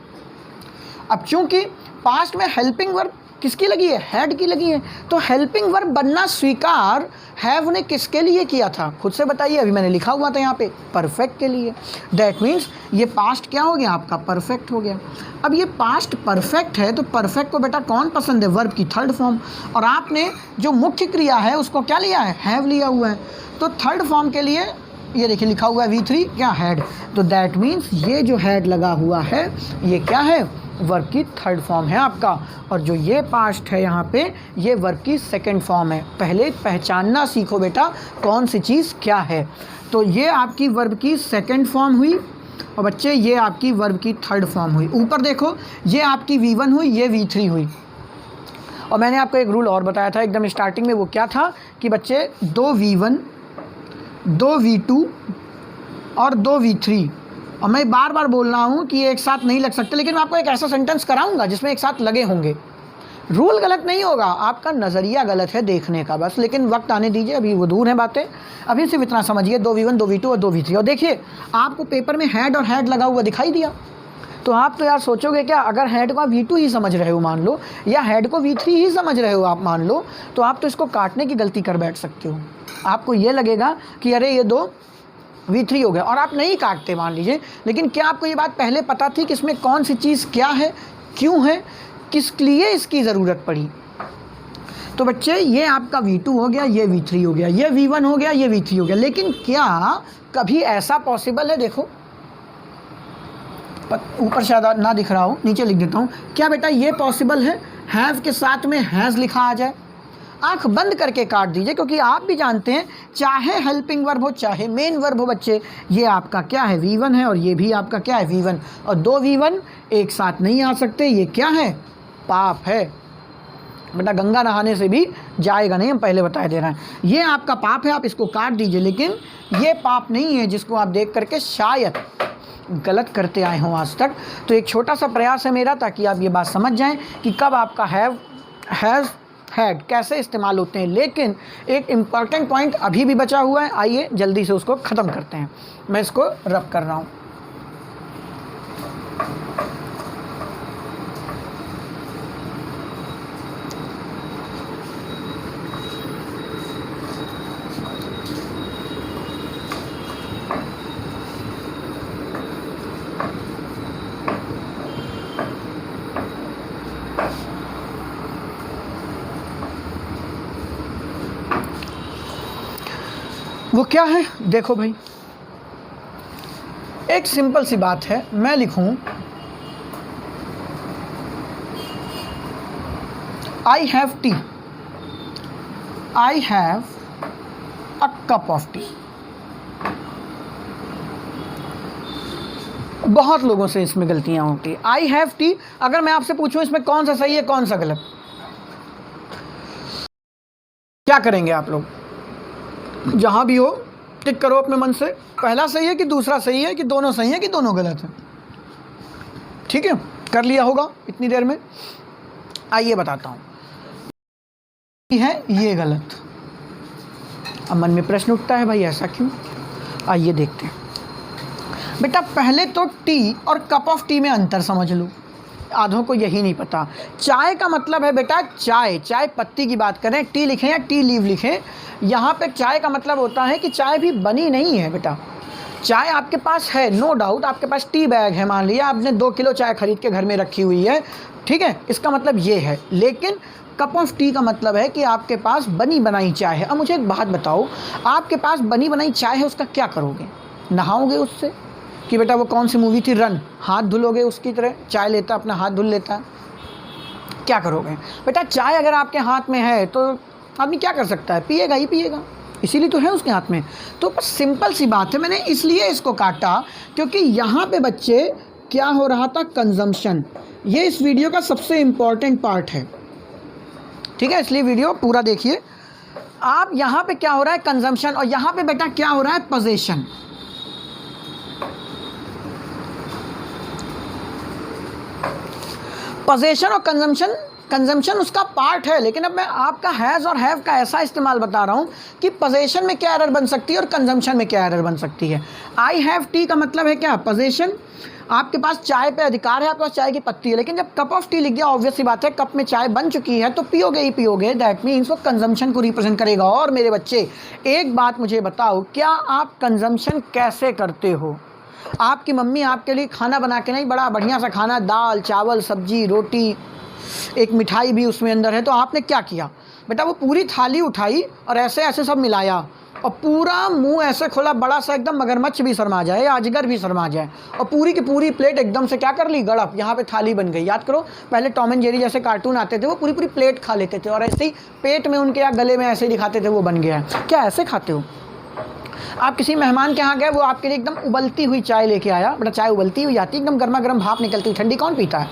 Speaker 1: अब चूंकि पास्ट में हेल्पिंग वर्ब किसकी लगी है, हेड की लगी है, तो हेल्पिंग वर्ब बनना स्वीकार हैव ने किसके लिए किया था, खुद से बताइए। अभी मैंने लिखा हुआ था यहाँ पे परफेक्ट के लिए, दैट मीन्स ये पास्ट क्या हो गया आपका, परफेक्ट हो गया। अब ये पास्ट परफेक्ट है, तो परफेक्ट को बेटा कौन पसंद है, वर्ब की थर्ड फॉर्म, और आपने जो मुख्य क्रिया है उसको क्या लिया है, हैव लिया हुआ है। तो थर्ड फॉर्म के लिए ये देखिए लिखा हुआ है V3 क्या, हैड, तो दैट मीन्स ये जो हैड लगा हुआ है ये क्या है, वर्ब की थर्ड फॉर्म है आपका। और जो ये पास्ट है यहाँ पे, ये वर्ब की सेकंड फॉर्म है। पहले पहचानना सीखो बेटा कौन सी चीज़ क्या है। तो ये आपकी वर्ब की सेकंड फॉर्म हुई, और बच्चे ये आपकी वर्ब की थर्ड फॉर्म हुई। ऊपर देखो ये आपकी V1 हुई, ये V3 हुई। और मैंने आपको एक रूल और बताया था एकदम स्टार्टिंग में, वो क्या था कि बच्चे 2 V1 2 V2 और 2 V3, और मैं बार बार बोल रहा हूँ कि ये एक साथ नहीं लग सकते, लेकिन मैं आपको एक ऐसा सेंटेंस कराऊंगा जिसमें एक साथ लगे होंगे। रूल गलत नहीं होगा, आपका नज़रिया गलत है देखने का बस, लेकिन वक्त आने दीजिए, अभी वो दूर हैं बातें। अभी सिर्फ इतना समझिए 2 V1 2 V2 और 2 V3। और देखिए आपको पेपर में हैड और हैड लगा हुआ दिखाई दिया, तो आप तो यार सोचोगे क्या, अगर हैड को आप V2 ही समझ रहे हो मान लो, या हैड को V3 ही समझ रहे हो आप मान लो, तो आप तो इसको काटने की गलती कर बैठ सकते हो। आपको ये लगेगा कि अरे ये 2 V3 हो गया, और आप नहीं काटते मान लीजिए, लेकिन क्या आपको ये बात पहले पता थी कि इसमें कौन सी चीज़ क्या है, क्यों है, किस लिए इसकी ज़रूरत पड़ी। तो बच्चे ये आपका V2 हो गया, ये V3 हो गया, ये V1 हो गया, ये V3 हो गया। लेकिन क्या कभी ऐसा पॉसिबल है, देखो ऊपर शायद ना दिख रहा हो, नीचे लिख देता हूँ, क्या बेटा ये पॉसिबल है हैव के साथ में हैज़ लिखा आ जाए। आंख बंद करके काट दीजिए, क्योंकि आप भी जानते हैं चाहे हेल्पिंग वर्ब हो चाहे मेन वर्ब हो बच्चे, ये आपका क्या है, V1 है, और ये भी आपका क्या है, V1, और 2 V1 एक साथ नहीं आ सकते। ये क्या है, पाप है बेटा, गंगा नहाने से भी जाएगा नहीं, हम पहले बता दे रहे हैं। ये आपका पाप है, आप इसको काट दीजिए, लेकिन ये पाप नहीं है जिसको आप देख करके शायद गलत करते आए हों आज तक। तो एक छोटा सा प्रयास है मेरा, ताकि आप ये बात समझ जाएं कि कब आपका हैव, हैज़, हैड कैसे इस्तेमाल होते हैं। लेकिन एक इम्पॉर्टेंट पॉइंट अभी भी बचा हुआ है, आइए जल्दी से उसको ख़त्म करते हैं। मैं इसको रब कर रहा हूँ। वो क्या है, देखो भाई एक सिंपल सी बात है, मैं लिखूं I have T, I have a cup of T. बहुत लोगों से इसमें गलतियां होती है। आई हैव टी, अगर मैं आपसे पूछूं इसमें कौन सा सही है कौन सा गलत, क्या करेंगे आप लोग? जहाँ भी हो टिक करो अपने मन से, पहला सही है कि दूसरा सही है, कि दोनों सही है, कि दोनों गलत है। ठीक है, कर लिया होगा इतनी देर में। आइए बताता हूँ, है ये गलत। अब मन में प्रश्न उठता है भाई ऐसा क्यों, आइए देखते हैं। बेटा पहले तो टी और कप ऑफ टी में अंतर समझ लो। आधों को यही नहीं पता। चाय का मतलब है बेटा चाय, चाय पत्ती की बात करें, टी लिखें या टी लीव लिखें, यहाँ पे चाय का मतलब होता है कि चाय भी बनी नहीं है बेटा। चाय आपके पास है, नो डाउट, आपके पास टी बैग है, मान लिया आपने 2 किलो चाय खरीद के घर में रखी हुई है, ठीक है, इसका मतलब ये है। लेकिन कप ऑफ टी का मतलब है कि आपके पास बनी बनाई चाय है। अब मुझे एक बात बताओ, आपके पास बनी बनाई चाय है, उसका क्या करोगे? नहाओगे उससे? कि बेटा वो कौन सी मूवी थी, रन, हाथ धुलोगे उसकी तरह, चाय लेता अपना हाथ धुल लेता? क्या करोगे बेटा? चाय अगर आपके हाथ में है तो आदमी क्या कर सकता है? पिएगा ही पिएगा, इसीलिए तो है उसके हाथ में। तो बस सिंपल सी बात है, मैंने इसलिए इसको काटा क्योंकि यहाँ पे बच्चे क्या हो रहा था, कंजम्पशन, ये इस वीडियो का सबसे इम्पॉर्टेंट पार्ट है, ठीक है, इसलिए वीडियो पूरा देखिए। आप यहाँ पे क्या हो रहा है, कंजम्पशन, और यहाँ पे बेटा क्या हो रहा है, पोजेशन। पोजेशन और कंजम्पशन उसका पार्ट है, लेकिन अब मैं आपका हैज़ और हैव का ऐसा इस्तेमाल बता रहा हूँ कि पोजेशन में क्या एरर बन सकती है और कंजम्पशन में क्या एरर बन सकती है। आई हैव टी का मतलब है क्या, पोजेशन, आपके पास चाय पे अधिकार है, आपके पास चाय की पत्ती है, लेकिन जब कप ऑफ टी लिख दिया, ऑब्वियस सी बात है कप में चाय बन चुकी है तो पियोगे ही पियोगे, दैट मीन्स वो कंजम्पशन को रिप्रेजेंट करेगा। और मेरे बच्चे एक बात मुझे बताओ, क्या आप कंजम्पशन कैसे करते हो? आपकी मम्मी आपके लिए खाना बना के नहीं, बड़ा बढ़िया सा खाना, दाल चावल सब्जी रोटी, एक मिठाई भी उसमें अंदर है, तो आपने क्या किया बेटा, वो पूरी थाली उठाई और ऐसे ऐसे सब मिलाया और पूरा मुंह ऐसे खोला, बड़ा सा एकदम मगरमच्छ भी शर्मा जाए, अजगर भी शर्मा जाए, और पूरी की पूरी प्लेट एकदम से क्या कर ली, गड़प, यहाँ पे थाली बन गई। याद करो पहले टॉम एंड जेरी जैसे कार्टून आते थे, वो पूरी पूरी प्लेट खा लेते थे और ऐसे ही पेट में उनके या गले में ऐसे दिखाते थे, वो बन गया है। क्या ऐसे खाते हो? आप किसी मेहमान के यहाँ गए, वो आपके लिए एकदम उबलती हुई चाय लेके आया, बेटा चाय उबलती हुई आती, एकदम गर्मा गर्म भाप निकलती हुई, ठंडी कौन पीता है?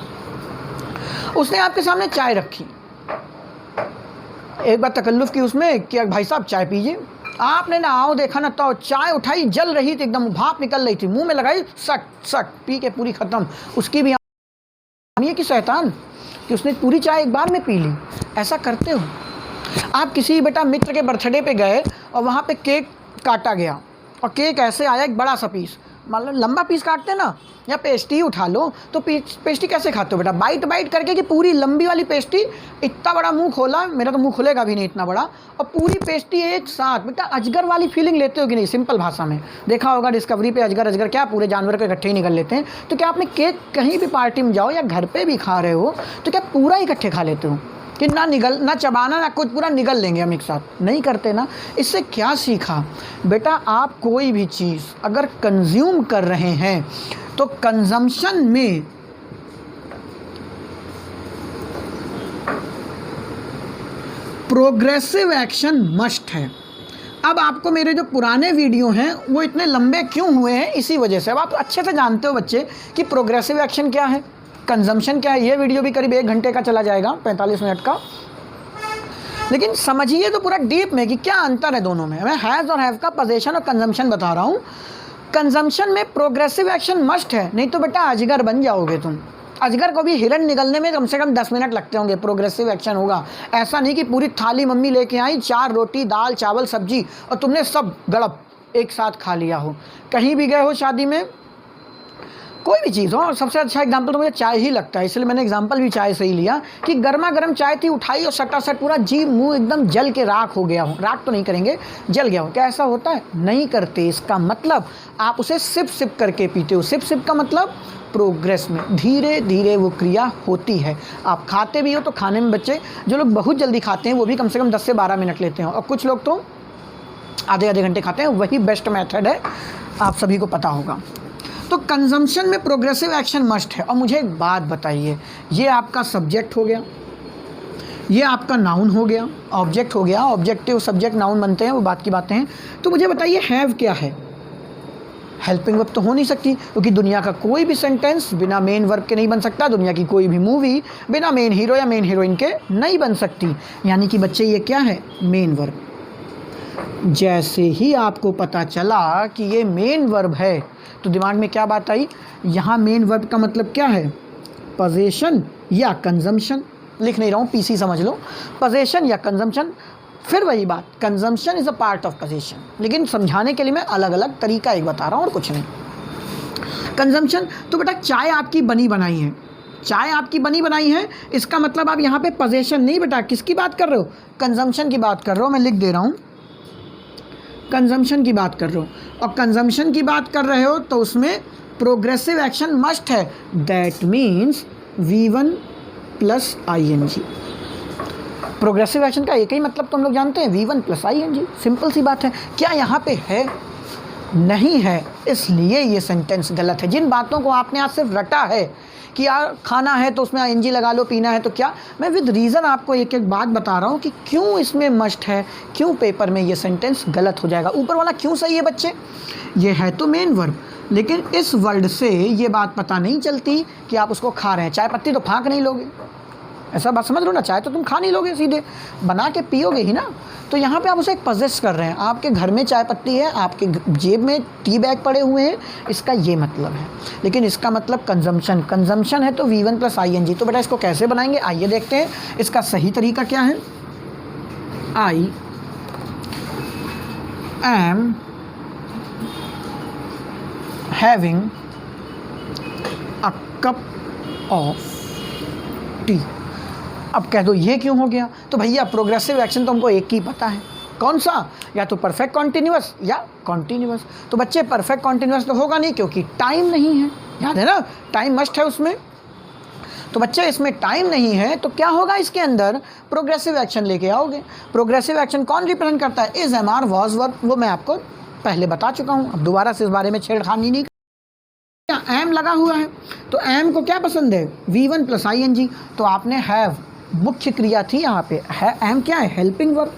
Speaker 1: उसने आपके सामने चाय रखी, एक बार तकल्लुफ़ की उसमें कि भाई साहब चाय पीजिए, आपने ना आओ देखा ना तो चाय उठाई, जल रही थी, एकदम भाप निकल रही थी, मुंह में लगाई, सट सट पी के पूरी ख़त्म। उसकी भी है कि शैतान कि उसने पूरी चाय एक बार में पी ली। ऐसा करते हो आप? किसी बेटा मित्र के बर्थडे पे गए और वहाँ पे केक काटा गया और केक ऐसे आया एक बड़ा सा पीस, मान लो लंबा पीस काटते ना, या पेस्ट्री उठा लो, तो पेस्ट्री कैसे खाते हो बेटा? बाइट बाइट करके कि पूरी लंबी वाली पेस्ट्री, इतना बड़ा मुंह खोला, मेरा तो मुंह खुलेगा भी नहीं इतना बड़ा, और पूरी पेस्ट्री एक साथ। बेटा अजगर वाली फीलिंग लेते हो कि नहीं? सिंपल भाषा में देखा होगा डिस्कवरी पे, अजगर अजगर क्या पूरे जानवर को इकट्ठे ही निकल लेते हैं। तो क्या आपने केक कहीं भी पार्टी में जाओ या घर पर भी खा रहे हो तो क्या पूरा इकट्ठे खा लेते हो कि ना चबाना ना कुछ, पूरा निगल लेंगे हम एक साथ? नहीं करते ना। इससे क्या सीखा बेटा? आप कोई भी चीज़ अगर कंज्यूम कर रहे हैं तो कंजम्पशन में प्रोग्रेसिव एक्शन मस्ट है। अब आपको मेरे जो पुराने वीडियो हैं वो इतने लंबे क्यों हुए हैं? इसी वजह से। अब आप अच्छे से जानते हो बच्चे कि प्रोग्रेसिव एक्शन क्या है, कंजम्पशन क्या है। ये वीडियो भी करीब 1 घंटे का चला जाएगा, 45 मिनट का, लेकिन समझिए तो पूरा डीप में कि क्या अंतर है दोनों में। मैं हैज़ और हैव का पोजेशन और कंजम्पशन बता रहा हूँ। कंजम्पशन में प्रोग्रेसिव एक्शन मस्ट है, नहीं तो बेटा अजगर बन जाओगे तुम। अजगर को भी हिरन निगलने में कम से कम 10 मिनट लगते होंगे, प्रोग्रेसिव एक्शन होगा। ऐसा नहीं कि पूरी थाली मम्मी लेके आई, 4 रोटी दाल चावल सब्जी, और तुमने सब गड़प एक साथ खा लिया हो। कहीं भी गए हो शादी में, कोई भी चीज़ हो, सबसे अच्छा एग्जांपल तो मुझे चाय ही लगता है, इसलिए मैंने एग्जांपल भी चाय से ही लिया कि गर्मा गर्म चाय थी, उठाई और सटासट पूरा जी मुंह एकदम जल के राख हो गया हो। राख तो नहीं करेंगे, जल गया हो। क्या ऐसा होता है? नहीं करते। इसका मतलब आप उसे सिप सिप करके पीते हो। सिप सिप का मतलब प्रोग्रेस में धीरे धीरे वो क्रिया होती है। आप खाते भी हो तो खाने में बच्चे, जो लोग बहुत जल्दी खाते हैं वो भी कम से कम 10 से 12 मिनट लेते हैं, और कुछ लोग तो आधे घंटे खाते हैं। वही बेस्ट मेथड है, आप सभी को पता होगा। तो कंजम्पशन में प्रोग्रेसिव एक्शन मस्ट है। और मुझे एक बात बताइए, ये आपका सब्जेक्ट हो गया, ये आपका नाउन हो गया, ऑब्जेक्ट हो गया। ऑब्जेक्टिव सब्जेक्ट नाउन बनते हैं, वो बात की बातें हैं। तो मुझे बताइए हैव क्या है? हेल्पिंग वर्ब तो हो नहीं सकती, क्योंकि दुनिया का कोई भी सेंटेंस बिना मेन वर्ब के नहीं बन सकता। दुनिया की कोई भी मूवी बिना मेन हीरो या मेन हीरोइन के नहीं बन सकती। यानी कि बच्चे ये क्या है? Main verb. जैसे ही आपको पता चला कि ये मेन वर्ब है तो दिमाग में क्या बात आई? यहाँ मेन वर्ब का मतलब क्या है? पोजेशन या कंजम्पशन। लिख नहीं रहा हूँ, पीसी समझ लो। पोजेशन या कंजम्पशन। फिर वही बात, consumption is a part of possession, लेकिन समझाने के लिए मैं अलग अलग तरीका एक बता रहा हूँ और कुछ नहीं। कंजम्पशन तो बेटा चाय आपकी बनी बनाई है, चाय आपकी बनी बनाई है, इसका मतलब आप यहाँ पे पोजेशन नहीं बेटा, किसकी बात कर रहे हो, कंजम्पशन की बात कर रहे हो। मैं लिख दे रहा हूँ, कंजम्पशन की बात कर रहे हो, और कंजम्पशन की बात कर रहे हो तो उसमें प्रोग्रेसिव एक्शन मस्ट है, that means V1 plus ING। Progressive action का एक ही मतलब तो हम लोग जानते हैं, V1 प्लस ING, सिंपल सी बात है। क्या यहाँ पे है, नहीं है, इसलिए ये सेंटेंस गलत है। जिन बातों को आपने आज सिर्फ रटा है कि यार खाना है तो उसमें ING लगा लो, पीना है तो क्या, मैं विद रीज़न आपको एक एक बात बता रहा हूँ कि क्यों इसमें मस्ट है, क्यों पेपर में ये सेंटेंस गलत हो जाएगा। ऊपर वाला क्यों सही है बच्चे, ये है तो मेन वर्ब, लेकिन इस वर्ड से ये बात पता नहीं चलती कि आप उसको खा रहे हैं। चाय पत्ती तो फाँक नहीं लोगे, ऐसा बात समझ लो ना, चाय तो तुम खा नहीं लोगे, सीधे बना के पियोगे ही ना। तो यहाँ पे आप उसे एक पजेस कर रहे हैं, आपके घर में चाय पत्ती है, आपके जेब में टी बैग पड़े हुए हैं, इसका ये मतलब है। लेकिन इसका मतलब कंजम्पशन, कंजम्पशन है तो V1 प्लस ING। तो बेटा इसको कैसे बनाएंगे, आइए देखते हैं इसका सही तरीका क्या है। I am having a cup of tea। अब कह दो ये क्यों हो गया, तो भैया प्रोग्रेसिव एक्शन तो हमको एक ही पता है, कौन सा, या तो परफेक्ट कॉन्टिन्यूअस या कॉन्टिन्यूअस। तो बच्चे परफेक्ट कॉन्टिन्यूअस तो होगा नहीं क्योंकि टाइम नहीं है, याद है ना, टाइम मस्ट है उसमें। तो बच्चे इसमें टाइम नहीं है तो क्या होगा, इसके अंदर प्रोग्रेसिव एक्शन लेके आओगे। प्रोग्रेसिव एक्शन कौन रिप्रेजेंट करता है, इज, MR, वॉज, वर्ब, वो मैं आपको पहले बता चुका हूँ, अब दोबारा से इस बारे में छेड़खानी नहीं। एम लगा हुआ है तो एम को क्या पसंद है, V1 प्लस ING। तो आपने हैव, मुख्य क्रिया थी यहाँ पे है, एम क्या है, हेल्पिंग वर्ब,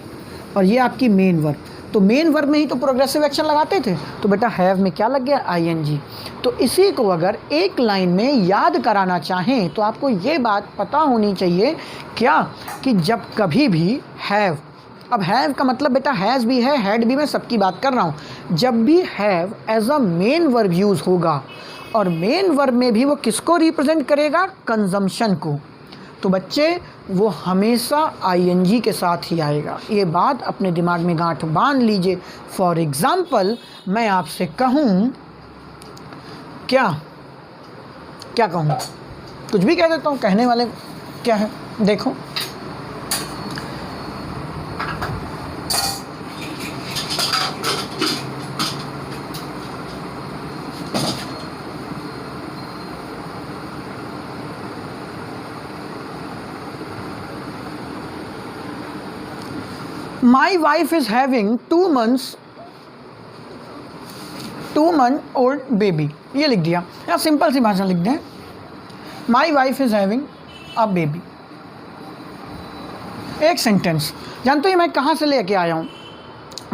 Speaker 1: और ये आपकी मेन वर्ब। तो मेन वर्ब में ही तो प्रोग्रेसिव एक्शन लगाते थे, तो बेटा हैव में क्या लग गया, ING। तो इसी को अगर एक लाइन में याद कराना चाहें तो आपको ये बात पता होनी चाहिए क्या, कि जब कभी भी हैव, अब हैव का मतलब बेटा हैज़ भी है, हैड भी, मैं सबकी बात कर रहा हूँ। जब भी have as a main verb use होगा, और मेन वर्ब में भी वो किसको रिप्रेजेंट करेगा, कंजम्पशन को, तो बच्चे वो हमेशा ING के साथ ही आएगा। ये बात अपने दिमाग में गांठ बांध लीजिए। फॉर एग्ज़ाम्पल मैं आपसे कहूँ, क्या क्या कहूँ, कुछ भी कह देता हूँ, कहने वाले क्या है, देखो My wife is having 2 month old baby, ये लिख दिया, या सिंपल सी भाषा लिख दें, My wife is having a baby। एक सेंटेंस। जानते हो ये मैं कहाँ से लेके आया हूँ,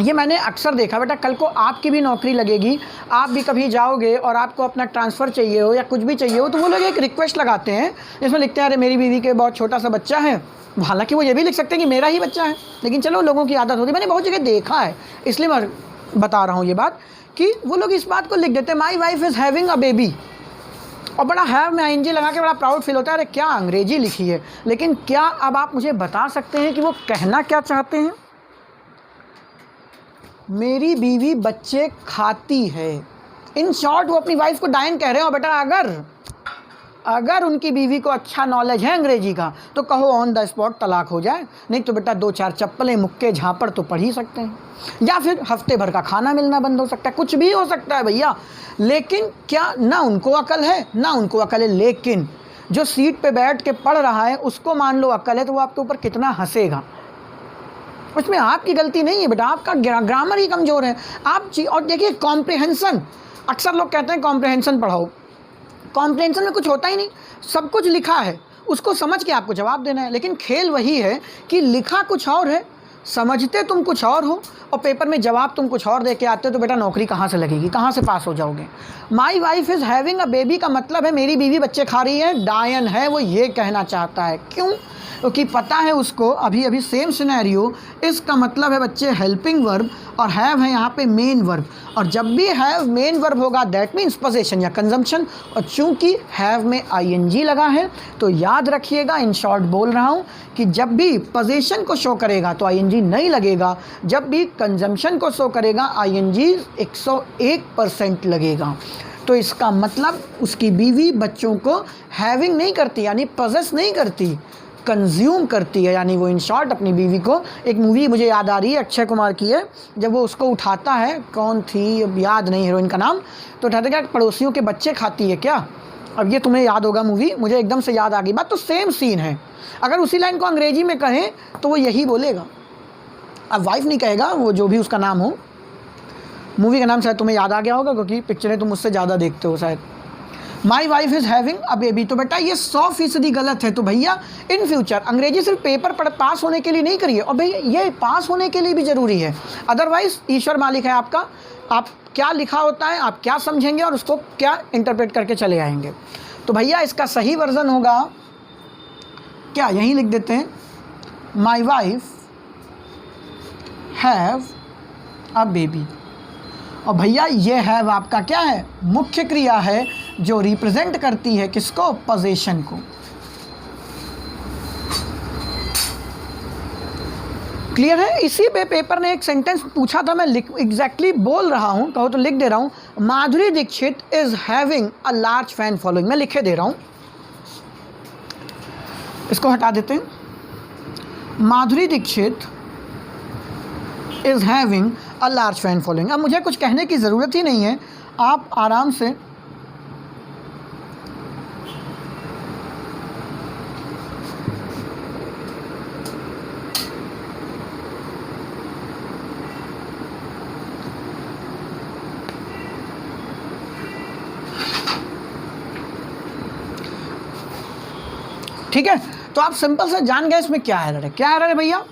Speaker 1: ये मैंने अक्सर देखा बेटा, कल को आपकी भी नौकरी लगेगी, आप भी कभी जाओगे और आपको अपना ट्रांसफ़र चाहिए हो या कुछ भी चाहिए हो, तो वो लोग एक रिक्वेस्ट लगाते हैं जिसमें लिखते हैं अरे मेरी बीवी के बहुत छोटा सा बच्चा है। हालांकि वो ये भी लिख सकते हैं कि मेरा ही बच्चा है, लेकिन चलो लोगों की आदत होती है, मैंने बहुत जगह देखा है, इसलिए मैं बता रहा हूँ ये बात, कि वो लोग इस बात को लिख देते हैं my wife is having a baby, और बड़ा हैव में ING लगा के बड़ा प्राउड फील होता है, अरे क्या अंग्रेजी लिखी है। लेकिन क्या अब आप मुझे बता सकते हैं कि वो कहना क्या चाहते हैं, मेरी बीवी बच्चे खाती है। इन शॉर्ट वो अपनी वाइफ को डायन कह रहे हो। बेटा अगर उनकी बीवी को अच्छा नॉलेज है अंग्रेजी का तो कहो ऑन द स्पॉट तलाक हो जाए, नहीं तो बेटा 2-4 चप्पलें, मुक्के, झापड़ तो पढ़ ही सकते हैं, या फिर हफ्ते भर का खाना मिलना बंद हो सकता है, कुछ भी हो सकता है भैया। लेकिन क्या ना उनको अकल है ना उनको अकल है, लेकिन जो सीट पे बैठ के पढ़ रहा है उसको मान लो अकल है, तो वो आपके ऊपर कितना हंसेगा। उसमें आपकी गलती नहीं है बेटा, आपका ग्रामर ही कमज़ोर है आप। और देखिए कॉम्प्रिहेंसन, अक्सर लोग कहते हैं कॉम्प्रिहेंसन पढ़ाओ, कॉम्प्रिहेंसन में कुछ होता ही नहीं, सब कुछ लिखा है, उसको समझ के आपको जवाब देना है। लेकिन खेल वही है कि लिखा कुछ और है, समझते तुम कुछ और हो, और पेपर में जवाब तुम कुछ और दे के आते हो, तो बेटा नौकरी कहाँ से लगेगी, कहाँ से पास हो जाओगे। My wife is having a baby का मतलब है मेरी बीवी बच्चे खा रही है, डायन है, वो ये कहना चाहता है। क्यों? क्योंकि पता है उसको अभी सेम सिनेरियो, इसका मतलब है बच्चे हेल्पिंग वर्ब, और हैव है यहाँ पे मेन वर्ब, और जब भी हैव मेन वर्ब होगा दैट मीन्स पोजेशन या कंजम्पशन, और चूंकि हैव में ING लगा है तो याद रखिएगा, इन शॉर्ट बोल रहा हूँ कि जब भी पोजेशन को शो करेगा तो ING नहीं लगेगा, जब भी कंजम्पशन को शो करेगा ING 101% लगेगा। तो इसका मतलब उसकी बीवी बच्चों को हैविंग नहीं करती, यानी पजेस नहीं करती, कंज्यूम करती है। यानी वो इन शॉर्ट अपनी बीवी को, एक मूवी मुझे याद आ रही है अक्षय कुमार की है, जब वो उसको उठाता है, कौन थी अब याद नहीं हीरोइन का नाम, तो उठाते क्या पड़ोसियों के बच्चे खाती है क्या। अब ये तुम्हें याद होगा मूवी, मुझे एकदम से याद आ गई बात। तो सेम सीन है, अगर उसी लाइन को अंग्रेजी में कहें तो वो यही बोलेगा। अब वाइफ नहीं कहेगा, वो जो भी उसका नाम हो, मूवी का नाम शायद तुम्हें याद आ गया होगा क्योंकि पिक्चरें तुम मुझसे ज़्यादा देखते हो शायद। My wife is having a baby. तो बेटा ये 100% गलत है। तो भैया इन फ्यूचर अंग्रेजी सिर्फ पेपर पढ़ पास होने के लिए नहीं करिए, और भैया ये पास होने के लिए भी ज़रूरी है। अदरवाइज़ ईश्वर मालिक है आपका, आप क्या लिखा होता है आप क्या समझेंगे और उसको क्या इंटरप्रेट करके चले आएंगे। तो भैया इसका सही वर्जन होगा क्या, यहीं लिख देते हैं, my wife have a baby. और भैया ये हैव आपका क्या है, मुख्य क्रिया है जो रिप्रेजेंट करती है किसको, पोजीशन को। क्लियर है। इसी पे पेपर ने एक सेंटेंस पूछा था, मैं एग्जैक्टली बोल रहा हूं, कहो तो लिख दे रहा हूं, Madhuri Dixit is having a large fan following. मैं लिखे दे रहा हूं, इसको हटा देते हैं, Madhuri Dixit is having a large fan following. अब मुझे कुछ कहने की ज़रूरत ही नहीं है, आप आराम से ठीक है। तो आप सिंपल से जान गए इसमें क्या एरर है, क्या एरर है भैया,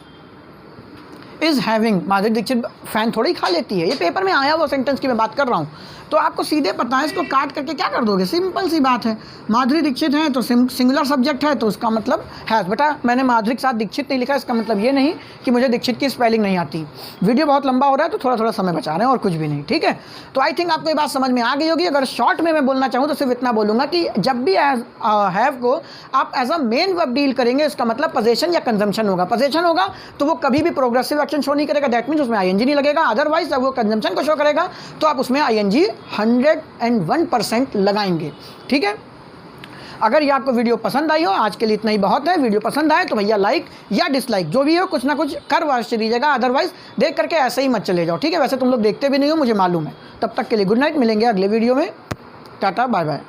Speaker 1: is having. Madhuri Dixit fan थोड़ी खा लेती है, ये पेपर में आया वो सेंटेंस की मैं बात कर रहा हूँ। तो आपको सीधे पता है, इसको काट करके क्या कर दोगे, सिंपल सी बात है, माधुरी दीक्षित है तो सिंगुलर सब्जेक्ट है तो उसका मतलब हैज़। बेटा मैंने माधुरी के साथ दीक्षित नहीं लिखा, इसका मतलब ये नहीं कि मुझे दीक्षित की स्पेलिंग नहीं आती। वीडियो बहुत लंबा हो रहा है तो थोड़ा थोड़ा समय बचा रहे हैं और कुछ भी नहीं, ठीक है। तो आई थिंक आपको ये बात समझ में आ गई होगी। अगर शॉर्ट में मैं बोलना चाहूँ तो सिर्फ इतना बोलूँगा कि जब भी हैव को आप as a main verb deal करेंगे, उसका मतलब पोजेशन या कंजम्पशन होगा। पोजेशन होगा तो वो कभी भी प्रोग्रेसिव एक्शन शो नहीं करेगा, दैट मीन्स उसमें आईएनजी नहीं लगेगा। अदरवाइज जब वो कंजम्पशन को शो करेगा तो आप उसमें आईएनजी 101% लगाएंगे, ठीक है। अगर ये आपको वीडियो पसंद आई हो, आज के लिए इतना ही बहुत है। वीडियो पसंद आए तो भैया लाइक या डिसलाइक जो भी हो, कुछ ना कुछ कर वास्ट दीजिएगा, अदरवाइज देख करके ऐसे ही मत चले जाओ, ठीक है। वैसे तुम लोग देखते भी नहीं हो, मुझे मालूम है। तब तक के लिए गुड नाइट, मिलेंगे अगले वीडियो में, टाटा बाय बाय।